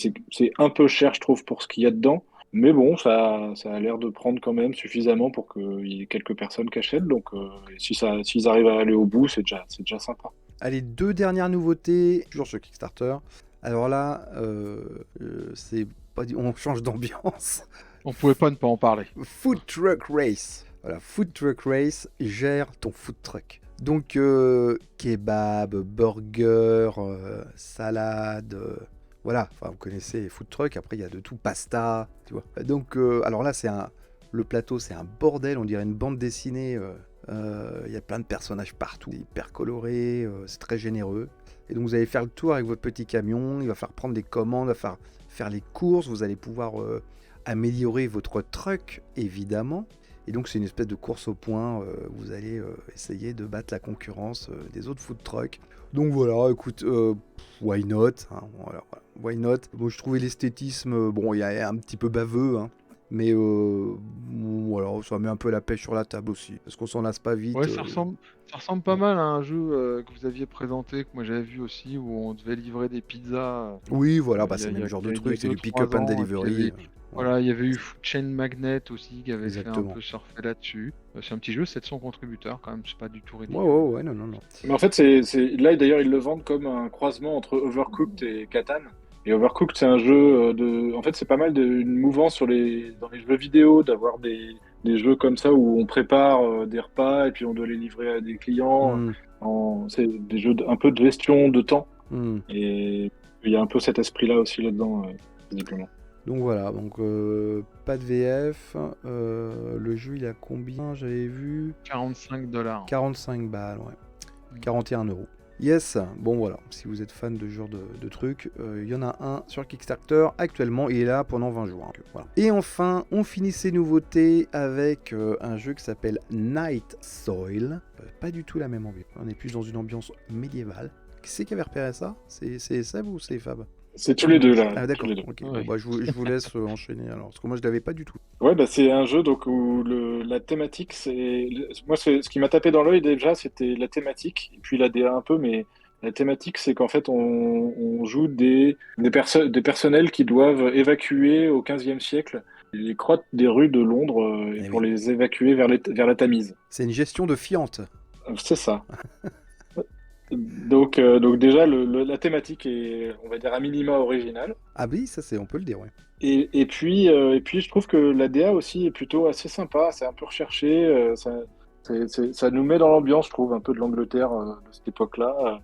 un peu cher, je trouve, pour ce qu'il y a dedans. Mais bon, ça a l'air de prendre quand même suffisamment pour qu'il y ait quelques personnes qui achètent. Donc, s'ils arrivent à aller au bout, c'est déjà sympa. Allez, 2 dernières nouveautés, toujours sur Kickstarter, Alors là, c'est pas on change d'ambiance. On pouvait pas ne pas en parler. Food Truck Race. Voilà, Food Truck Race gère ton food truck. Donc, kebab, burger, salade, voilà. Enfin, vous connaissez les food trucks. Après, il y a de tout, pasta, tu vois. Donc, alors là, le plateau, c'est un bordel. On dirait une bande dessinée. Il y a plein de personnages partout, hyper colorés. C'est très généreux. Et donc, vous allez faire le tour avec votre petit camion. Il va faire prendre des commandes, il va faire les courses. Vous allez pouvoir améliorer votre truck, évidemment. Et donc, c'est une espèce de course au point. Vous allez essayer de battre la concurrence des autres food trucks. Donc voilà, écoute, why not, hein, voilà, why not. Bon, je trouvais l'esthétisme, bon, il est un petit peu baveux, hein, mais voilà, ça met un peu la pêche sur la table aussi, parce qu'on s'en lasse pas vite. Ouais, ça ressemble pas mal à un jeu que vous aviez présenté, que moi j'avais vu aussi, où on devait livrer des pizzas. Oui, voilà, c'est le même genre de truc, c'est du pick-up and delivery. Voilà, il y avait eu Food Chain Magnet aussi qui avait Exactement. fait un peu surfer là-dessus. C'est un petit jeu, 700 contributeurs quand même, c'est pas du tout ridicule. Ouais, non. Mais en fait, là d'ailleurs, ils le vendent comme un croisement entre Overcooked et Catan. Et Overcooked, c'est un jeu En fait, c'est pas mal une mouvance dans les jeux vidéo, d'avoir des jeux comme ça où on prépare des repas et puis on doit les livrer à des clients. C'est des jeux un peu de gestion de temps. Et il y a un peu cet esprit-là aussi là-dedans, visiblement. Donc voilà, pas de VF. Le jeu, il a combien? J'avais vu $45. 45 balles, ouais. 41 €. Yes, bon voilà, si vous êtes fan de ce genre de trucs, il y en a un sur Kickstarter actuellement, il est là pendant 20 jours. Hein, voilà. Et enfin, on finit ces nouveautés avec un jeu qui s'appelle Night Soil. Pas du tout la même ambiance, on est plus dans une ambiance médiévale. Qui c'est qui avait repéré ça? C'est Seb ou c'est Fab? C'est tous les deux là. Ah d'accord, okay. Ouais. Bon, je vous laisse enchaîner alors, parce que moi je l'avais pas du tout. Ouais, c'est un jeu donc, où la thématique, moi ce qui m'a tapé dans l'œil déjà, c'était la thématique, et puis la DA un peu, mais la thématique, c'est qu'en fait on joue des personnels qui doivent évacuer au XVe siècle les crottes des rues de Londres pour les évacuer vers la Tamise. C'est une gestion de fientes. C'est ça. Donc déjà, la thématique est, on va dire, à minima originale. Ah oui, ça on peut le dire, ouais. Et puis, je trouve que la DA aussi est plutôt assez sympa, c'est un peu recherché, ça nous met dans l'ambiance, je trouve, un peu de l'Angleterre de cette époque-là.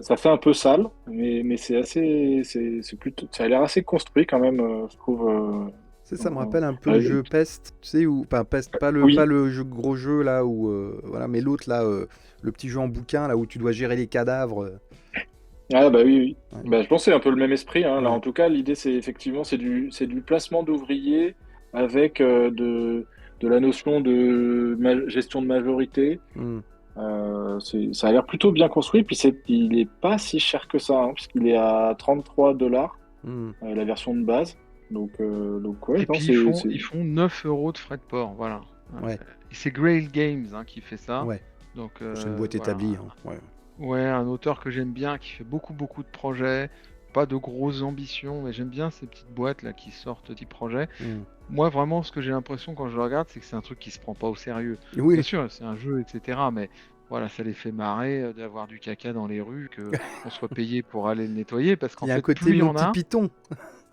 Ça fait un peu sale, mais c'est plutôt, ça a l'air assez construit quand même, je trouve. Ça me rappelle un peu le jeu Pest, tu sais, ou pas Pest, pas le gros jeu là, où, voilà, mais l'autre là, le petit jeu en bouquin là où tu dois gérer les cadavres. Ah bah oui. Ouais. Je pense que c'est un peu le même esprit. Hein. Là, en tout cas, l'idée c'est effectivement c'est du placement d'ouvriers avec de la notion de gestion de majorité. Ça a l'air plutôt bien construit. Puis il est pas si cher que ça, hein, puisqu'il est à $33 la version de base. Donc ouais. Et puis ils font 9 € de frais de port, voilà. Ouais. Et c'est Grail Games qui fait ça. Ouais. Donc c'est une boîte établie. Hein. Ouais. Ouais, un auteur que j'aime bien, qui fait beaucoup de projets, pas de grosses ambitions, mais j'aime bien ces petites boîtes là qui sortent de petits projets. Moi, vraiment, ce que j'ai l'impression quand je le regarde, c'est que c'est un truc qui se prend pas au sérieux. Oui. Bien sûr, c'est un jeu, etc. Mais voilà, ça les fait marrer d'avoir du caca dans les rues, qu'on soit payé pour aller le nettoyer, parce qu'en fait, il y a un côté plus il y en Monty a, Python.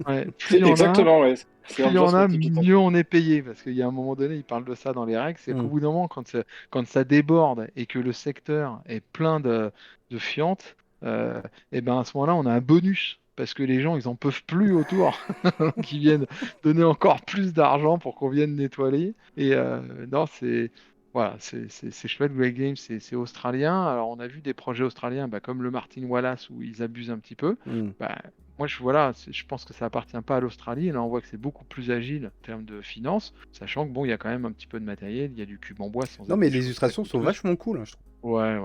ouais, exactement, ouais. Plus il y en a, mieux on est payé, parce qu'il y a un moment donné, il parle de ça dans les règles, c'est qu'au bout d'un moment, quand ça déborde et que le secteur est plein de fientes, et ben à ce moment-là, on a un bonus, parce que les gens, ils en peuvent plus autour, qui viennent donner encore plus d'argent pour qu'on vienne nettoyer. Et non, voilà, c'est chouette. Grail Games, c'est australien. Alors, on a vu des projets australiens, comme le Martin Wallace, où ils abusent un petit peu. Moi, je pense que ça appartient pas à l'Australie. Là, on voit que c'est beaucoup plus agile en termes de finances, sachant que il y a quand même un petit peu de matériel, il y a du cube en bois. Non, mais les illustrations sont vachement cool, hein, je trouve. Ouais.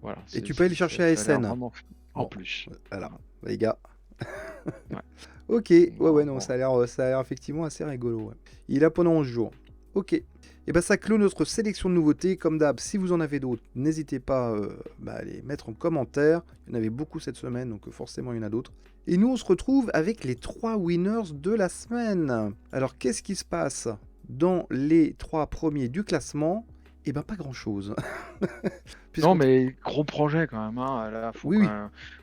Voilà. Et tu peux aller chercher à SN. En plus. Voilà, les gars. Ouais. Ok, non, ça a l'air effectivement assez rigolo. Ouais. Il est là pendant 11 jours. Ok. Et ça clôt notre sélection de nouveautés. Comme d'hab, si vous en avez d'autres, n'hésitez pas à les mettre en commentaire. Il y en avait beaucoup cette semaine, donc forcément il y en a d'autres. Et nous, on se retrouve avec les 3 winners de la semaine. Alors, qu'est-ce qui se passe dans les 3 premiers du classement? Eh ben, pas grand-chose. Non, Puisqu'on mais gros projet quand même, hein. Là, faut Oui,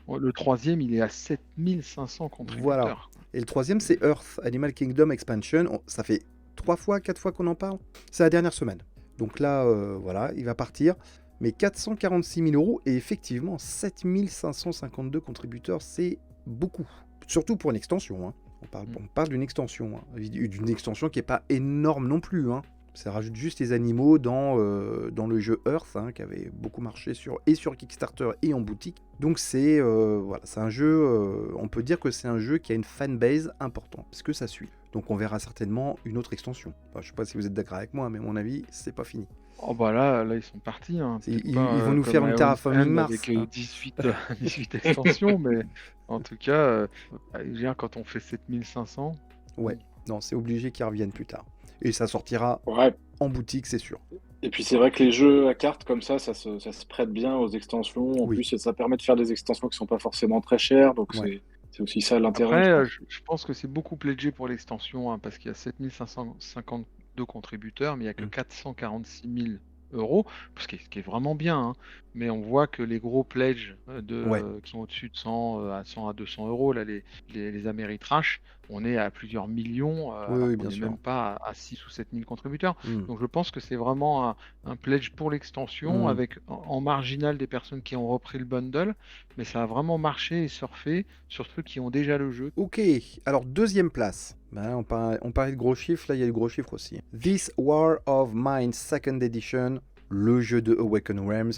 oui, le troisième, il est à 7500 voilà. contributeurs, quoi. Et le troisième, c'est Earth, Animal Kingdom Expansion. Ça fait 3 fois, 4 fois qu'on en parle. C'est la dernière semaine. Donc là, voilà, il va partir. Mais 446 000 euros et effectivement 7552 contributeurs, c'est beaucoup. Surtout pour une extension, hein. On parle d'une extension, hein. D'une extension qui n'est pas énorme non plus, hein. Ça rajoute juste les animaux dans le jeu Earth, hein, qui avait beaucoup marché sur Kickstarter et en boutique. Donc c'est voilà, c'est un jeu, on peut dire que c'est un jeu qui a une fanbase importante, parce que ça suit. Donc on verra certainement une autre extension. Enfin, je ne sais pas si vous êtes d'accord avec moi, mais à mon avis, c'est pas fini. Oh bah là ils sont partis, hein. Peut-être Ils pas vont nous comme faire une Iron terraforming Man Mars, avec hein. 18, 18 extensions, mais en tout cas, je veux dire, quand on fait 7500, Ouais, non, c'est obligé qu'ils reviennent plus tard. Et ça sortira Ouais. en boutique, c'est sûr. Et puis c'est vrai que les jeux à cartes comme ça se prête bien aux extensions. En Oui. plus, ça permet de faire des extensions qui sont pas forcément très chères. Donc Ouais. c'est aussi ça l'intérêt, Après, je pense. je pense que c'est beaucoup pledgé pour l'extension, hein, parce qu'il y a 7552 contributeurs, mais il n'y a que 446 000 euros, ce qui est vraiment bien, hein. Mais on voit que les gros pledges Ouais. qui sont au-dessus de 100 à 200 euros, là, les Ameritrash, on est à plusieurs millions, Oui, alors oui, qu'on bien n'est sûr. même pas à 6 ou 7 000 contributeurs. Mm. Donc je pense que c'est vraiment un pledge pour l'extension, Mm. avec en marginal des personnes qui ont repris le bundle, mais ça a vraiment marché et surfé sur ceux qui ont déjà le jeu. Ok, alors deuxième place. Ben, on parlait de gros chiffres, là il y a du gros chiffre aussi. This War of Mine Second Edition, le jeu de Awaken Realms.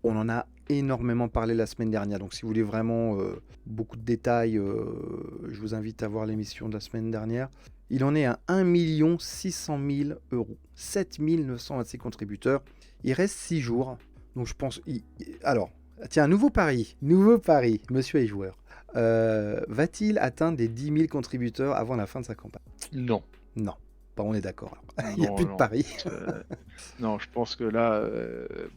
On en a énormément parlé la semaine dernière, donc si vous voulez vraiment beaucoup de détails, je vous invite à voir l'émission de la semaine dernière. Il en est à 1 600 000 euros, 7 926 contributeurs. Il reste 6 jours, donc je pense... Alors, tiens, nouveau pari, monsieur est joueur. Va-t-il atteindre les 10 000 contributeurs avant la fin de sa campagne? Non. Non. Bon, on est d'accord. Il n'y a plus de pari. Non, je pense que là...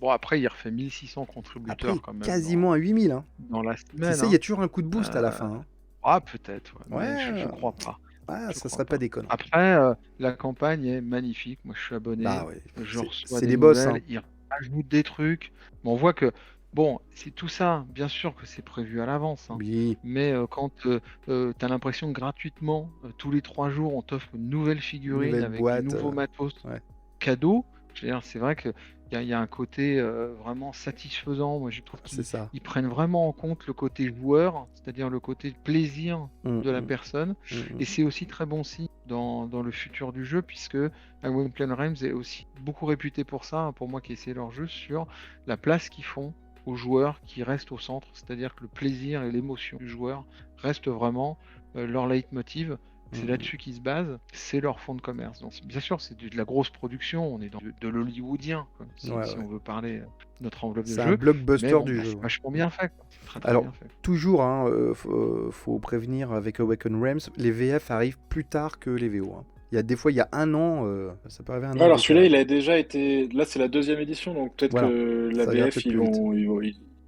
Bon, après, il refait 1600 contributeurs Après, quand même quasiment à 8 000. Hein. dans la Tu semaine. sais, il y a toujours un coup de boost à la fin. Hein. Ah, peut-être, ouais, Ouais. mais je crois pas. Ah, Je ça crois serait pas déconnant. Après, la campagne est magnifique. Moi, je suis abonné. Bah ouais. Je reçois C'est des des boss. nouvelles. Hein. Ils rajoutent des trucs. Mais on voit que, bon, c'est tout ça. Bien sûr que c'est prévu à l'avance, hein. Oui. Mais quand tu as l'impression que gratuitement, tous les 3 jours, on t'offre une nouvelle figurine Nouvelle avec boîte, du nouveau matos ouais. cadeau, je veux dire, c'est vrai qu'il y a un côté vraiment satisfaisant. Moi, je trouve C'est ça. qu'ils prennent vraiment en compte le côté joueur, c'est-à-dire le côté plaisir de la personne. Et c'est aussi très bon signe dans le futur du jeu, puisque Awaken Realms est aussi beaucoup réputé pour ça, hein, pour moi qui ai essayé leur jeu, sur la place qu'ils font aux joueurs qui restent au centre, c'est-à-dire que le plaisir et l'émotion du joueur restent vraiment leur leitmotiv. C'est là-dessus qu'ils se basent, c'est leur fonds de commerce. Donc, bien sûr, c'est de la grosse production, on est dans de l'hollywoodien, si on veut parler de notre enveloppe de jeu. C'est un blockbuster du jeu. C'est vachement bien fait. Très Alors, bien fait. toujours, hein, faut prévenir avec Awaken Realms, les VF arrivent plus tard que les VO. Hein. Des fois, il y a un an, ça peut arriver un an. Alors celui-là, il a déjà été... Là, c'est la 2e édition, donc peut-être que la VF,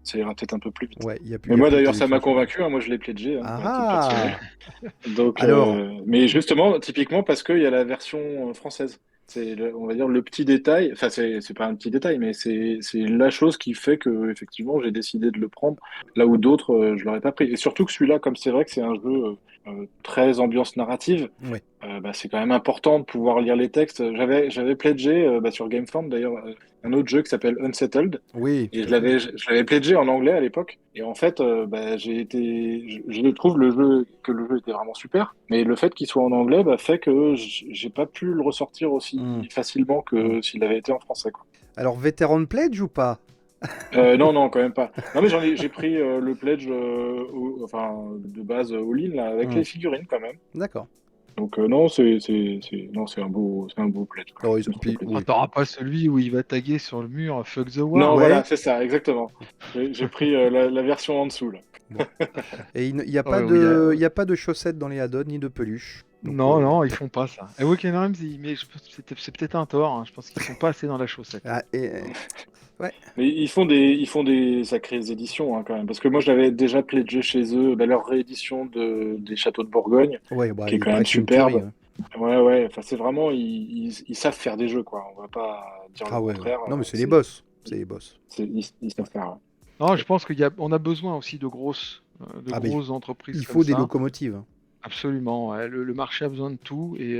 ça ira peut-être un peu plus vite. Ouais, mais moi, d'ailleurs, ça m'a convaincu. Hein, moi, je l'ai pledgé. Donc, alors... mais justement, typiquement, parce qu'il y a la version française. C'est, on va dire, le petit détail. Enfin, c'est pas un petit détail, mais c'est la chose qui fait que, effectivement, j'ai décidé de le prendre là où d'autres, je l'aurais pas pris. Et surtout que celui-là, comme c'est vrai que c'est un jeu très ambiance narrative, ouais. C'est quand même important de pouvoir lire les textes. J'avais pledgé sur Gameform, d'ailleurs, un autre jeu qui s'appelle Unsettled. Oui. Et je l'avais pledgé en anglais à l'époque. Et en fait, je trouve que le jeu était vraiment super. Mais le fait qu'il soit en anglais fait que j'ai pas pu le ressortir aussi facilement que s'il avait été en français, quoi. Alors, Veteran Pledge ou pas? Non, quand même pas. Non, mais j'ai pris le pledge de base all-in là, avec les figurines quand même. D'accord. Donc non, c'est un beau pledge. Oh, t'auras pas celui où il va taguer sur le mur Fuck the War. Non, voilà, c'est ça, exactement. J'ai pris la version en dessous là. Bon. Et il n'y a pas de chaussettes dans les add-ons ni de peluches. Donc, non, ils font pas ça. Et Awaken Realms, mais c'est peut-être un tort. Hein. Je pense qu'ils font pas assez dans la chaussette. Ouais. Mais ils font des sacrées éditions hein, quand même, parce que moi je l'avais déjà pledgé chez eux, leur réédition des Châteaux de Bourgogne, qui est quand même superbe. Ouais, enfin, c'est vraiment, ils savent faire des jeux, quoi. On va pas dire le Ah ouais, contraire. non mais c'est les boss, c'est les boss. Ils savent faire. Non, je pense qu'on a besoin aussi de Ah ben grosses entreprises il comme faut des ça. locomotives, hein. Absolument, ouais. Le marché a besoin de tout et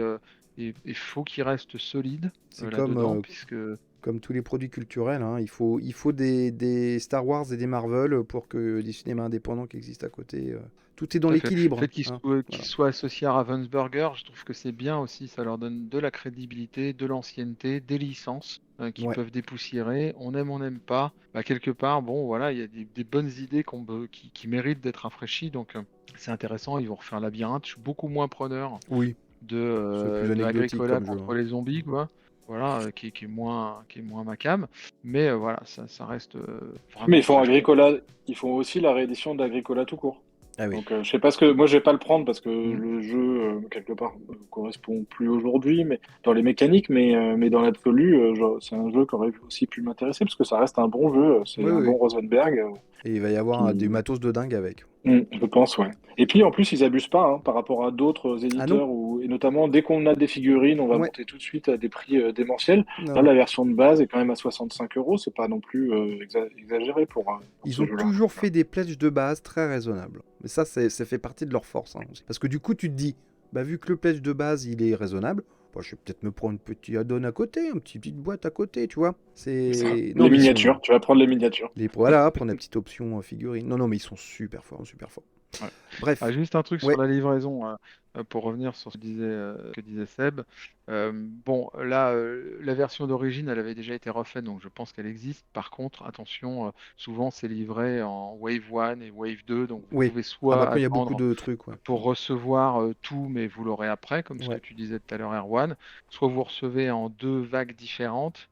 il faut qu'il reste solide C'est là-dedans, puisque comme tous les produits culturels, hein, il faut des Star Wars et des Marvel pour que des cinémas indépendants qui existent à côté. Tout est dans tout à fait. Le l'équilibre, fait qu'ils hein. qu'ils Voilà. soient associés à Ravensburger, je trouve que c'est bien aussi. Ça leur donne de la crédibilité, de l'ancienneté, des licences qui Ouais. peuvent dépoussiérer. On n'aime pas. Bah, quelque part, bon, voilà, il y a des bonnes idées qui méritent d'être rafraîchies. Donc, c'est intéressant. Ils vont refaire Labyrinthe. Je suis beaucoup moins preneur Oui, c'est plus de anecdotique Agricola comme jeu, contre hein. les zombies, quoi. Voilà, qui est moins ma cam. Mais voilà, ça reste Mais vraiment. Bah, Ils font aussi la réédition d'Agricola tout court. Ah oui. Donc, je sais pas ce que. Moi, je vais pas le prendre parce que Mm. le jeu, quelque part, correspond plus aujourd'hui, mais dans les mécaniques, mais dans l'absolu, c'est un jeu qui aurait aussi pu m'intéresser parce que ça reste un bon jeu. C'est Oui, un oui, bon oui. Rosenberg. Et il va y avoir du Qui... matos de dingue avec. Je pense, ouais. Et puis, en plus, ils abusent pas hein, par rapport à d'autres Ah non? éditeurs, et notamment, dès qu'on a des figurines, on va Ouais. monter tout de suite à des prix démentiels. Non, Là, non. la version de base est quand même à 65 euros. C'est pas non plus exagéré pour Ils ce ont jeu-là. toujours fait des pledges de base très raisonnables. Mais ça fait partie de leur force, hein, aussi. Parce que du coup, tu te dis, bah, vu que le pledge de base, il est raisonnable, bah, je vais peut-être me prendre un petit add-on à côté, une petite boîte à côté, tu vois. Ça. C'est... Non, Les mais ils sont... miniatures, tu vas prendre les miniatures. Voilà, prendre la petite option figurine. Non, non, mais ils sont super forts, super forts. Ouais. Ah, Bref, juste un truc sur ouais. la livraison, pour revenir sur ce que disait Seb. Bon, là, la version d'origine, elle avait déjà été refaite, donc je pense qu'elle existe. Par contre, attention, souvent c'est livré en Wave 1 et Wave 2, donc vous Oui. pouvez Ah bah soit quand il y a beaucoup attendre de trucs, ouais. pour recevoir tout, mais vous l'aurez après, comme ce que Ouais. tu disais tout à l'heure, Erwan, soit vous recevez en deux vagues différentes.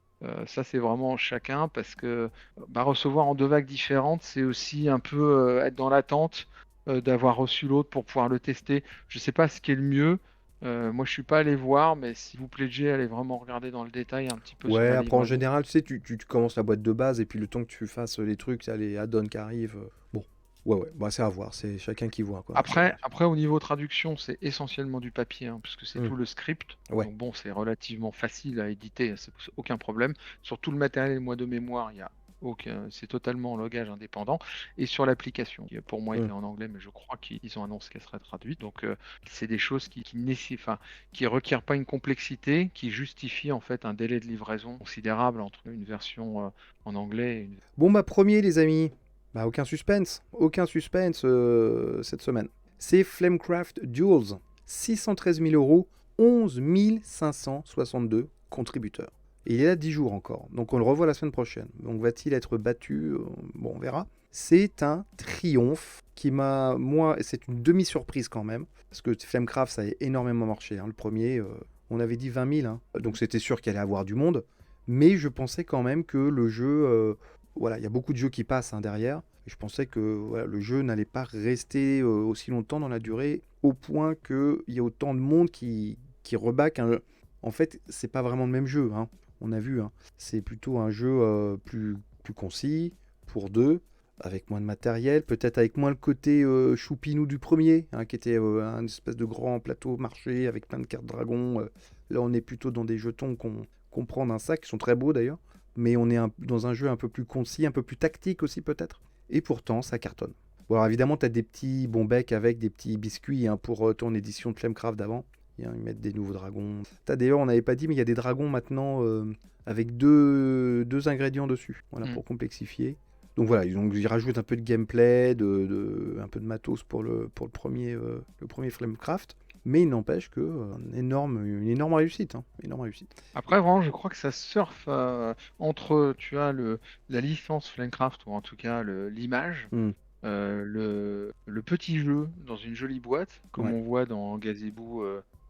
Ça, c'est vraiment chacun, parce que bah, recevoir en deux vagues différentes, c'est aussi un peu être dans l'attente d'avoir reçu l'autre pour pouvoir le tester. Je ne sais pas ce qui est le mieux. Moi, je suis pas allé voir, mais s'il vous plaît, Jay, allez vraiment regarder dans le détail un petit peu sur Ouais, la après en livraison. général, tu sais, tu commences la boîte de base et puis le temps que tu fasses les trucs, il y a les add-ons qui arrivent. Bon, ouais, bah c'est à voir, c'est chacun qui voit, quoi. Après, au niveau traduction, c'est essentiellement du papier, hein, puisque c'est Hmm. tout le script. Ouais. Donc bon, c'est relativement facile à éditer, c'est aucun problème. Sur tout le matériel, moi de mémoire, il y a c'est totalement en logage indépendant. Et sur l'application, qui pour moi Hmm. était en anglais, mais je crois qu'ils ont annoncé qu'elle serait traduite. Donc c'est des choses qui requièrent pas une complexité, qui justifient en fait un délai de livraison considérable entre une version en anglais et une... Bon, bah premier, les amis. Bah aucun suspense cette semaine. C'est Flamecraft Duels. 613 000 euros, 11 562 contributeurs. Et il est là 10 jours encore, donc on le revoit la semaine prochaine. Donc va-t-il être battu? Bon, on verra. C'est un triomphe qui m'a... Moi, c'est une demi-surprise quand même, parce que Flamecraft, ça a énormément marché, hein. Le premier, on avait dit 20 000, hein. Donc c'était sûr qu'il allait avoir du monde. Mais je pensais quand même que le jeu... voilà, il y a beaucoup de jeux qui passent, hein, derrière. Et je pensais que voilà, le jeu n'allait pas rester aussi longtemps dans la durée, au point qu'il y a autant de monde qui reback un... En fait, c'est pas vraiment le même jeu, hein. On a vu, hein. C'est plutôt un jeu plus concis, pour deux, avec moins de matériel, peut-être avec moins le côté choupinou du premier, hein, qui était un espèce de grand plateau marché avec plein de cartes dragons. Là, on est plutôt dans des jetons qu'on prend d'un sac, qui sont très beaux d'ailleurs, mais on est dans un jeu un peu plus concis, un peu plus tactique aussi peut-être. Et pourtant, ça cartonne. Bon, alors évidemment, tu as des petits bons becs avec des petits biscuits, hein, pour ton édition de Flamecraft d'avant. Ils mettent des nouveaux dragons. D'ailleurs, on n'avait pas dit, mais il y a des dragons maintenant avec deux ingrédients dessus, voilà, pour complexifier. Donc voilà, ils rajoutent un peu de gameplay, un peu de matos pour le premier Flamecraft. Mais il n'empêche que une énorme réussite, hein, énorme réussite. Après, vraiment, je crois que ça surfe entre, tu as la licence Flamecraft, ou en tout cas l'image, le petit jeu dans une jolie boîte, comme on voit dans Gazebo,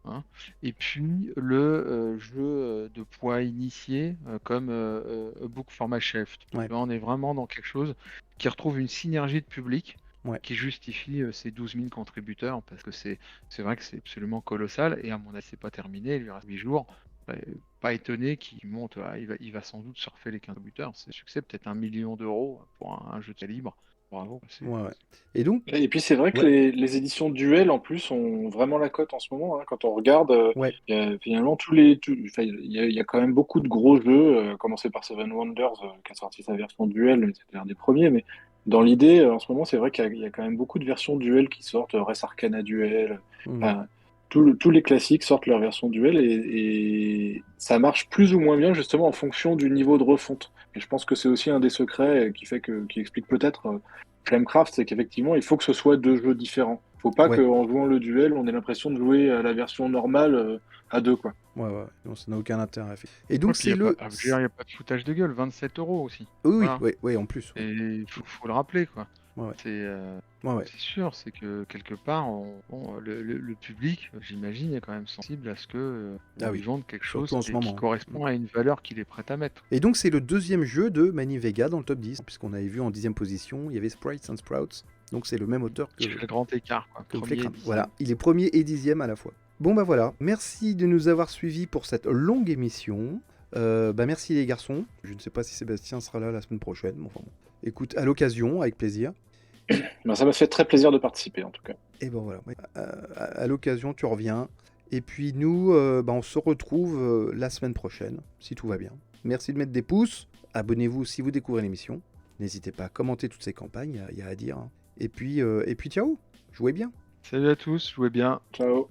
hein, et puis le jeu de poids initié, comme A Book for My Chef. Ouais. Là, on est vraiment dans quelque chose qui retrouve une synergie de public. Ouais. Qui justifie ces 12 000 contributeurs, parce que c'est vrai que c'est absolument colossal, et à mon avis c'est pas terminé, il lui reste 8 jours. serais pas étonné qu'il monte, il va sans doute surfer les 15 buteurs. C'est succès, peut-être 1 million d'euros pour un jeu de calibre. Bravo. Ouais. Et donc, Et puis c'est vrai que ouais. les éditions Duel en plus ont vraiment la cote en ce moment, hein. Quand on regarde, Ouais. il y a finalement enfin, il y a quand même beaucoup de gros jeux, à commencer par Seven Wonders qui a sorti sa version Duel, mais c'était un des premiers. Mais dans l'idée, en ce moment, c'est vrai qu'il y a quand même beaucoup de versions Duel qui sortent, Res Arcana Duel, Mhm. enfin, tous les classiques sortent leur version Duel et ça marche plus ou moins bien justement en fonction du niveau de refonte. Et je pense que c'est aussi un des secrets qui explique peut-être Flamecraft, c'est qu'effectivement, il faut que ce soit deux jeux différents. Faut pas Ouais. qu'en jouant le duel, on ait l'impression de jouer à la version normale à deux, quoi. Ouais. Non, ça n'a aucun intérêt. Et Ouais, donc, puis c'est le. je veux dire, y a pas de foutage de gueule, 27 euros aussi. Oui, Voilà. oui, en plus. Ouais. Et il faut le rappeler, quoi. Ouais. C'est sûr, c'est que quelque part, bon, le public, j'imagine, est quand même sensible à ce que Ah ils oui. vendent quelque chose Surtout en ce qui moment. correspond à une valeur qu'il est prêt à mettre. Et donc, c'est le deuxième jeu de Manny Vega dans le top 10, puisqu'on avait vu en 10e position, il y avait Sprites and Sprouts. Donc, c'est le même auteur Qui fait le grand écart, quoi. que Premier et Flécrin. 10e. Voilà, il est premier et 10e à la fois. Bon, bah voilà. Merci de nous avoir suivis pour cette longue émission. Merci les garçons. Je ne sais pas si Sébastien sera là la semaine prochaine. Mais enfin, bon. Écoute, à l'occasion, avec plaisir. Ben, ça m'a fait très plaisir de participer, en tout cas. Et bon voilà, à l'occasion, tu reviens. Et puis nous, on se retrouve la semaine prochaine, si tout va bien. Merci de mettre des pouces. Abonnez-vous si vous découvrez l'émission. N'hésitez pas à commenter toutes ces campagnes, il y a à dire. Hein. Et puis ciao, jouez bien. Salut à tous, jouez bien. Ciao.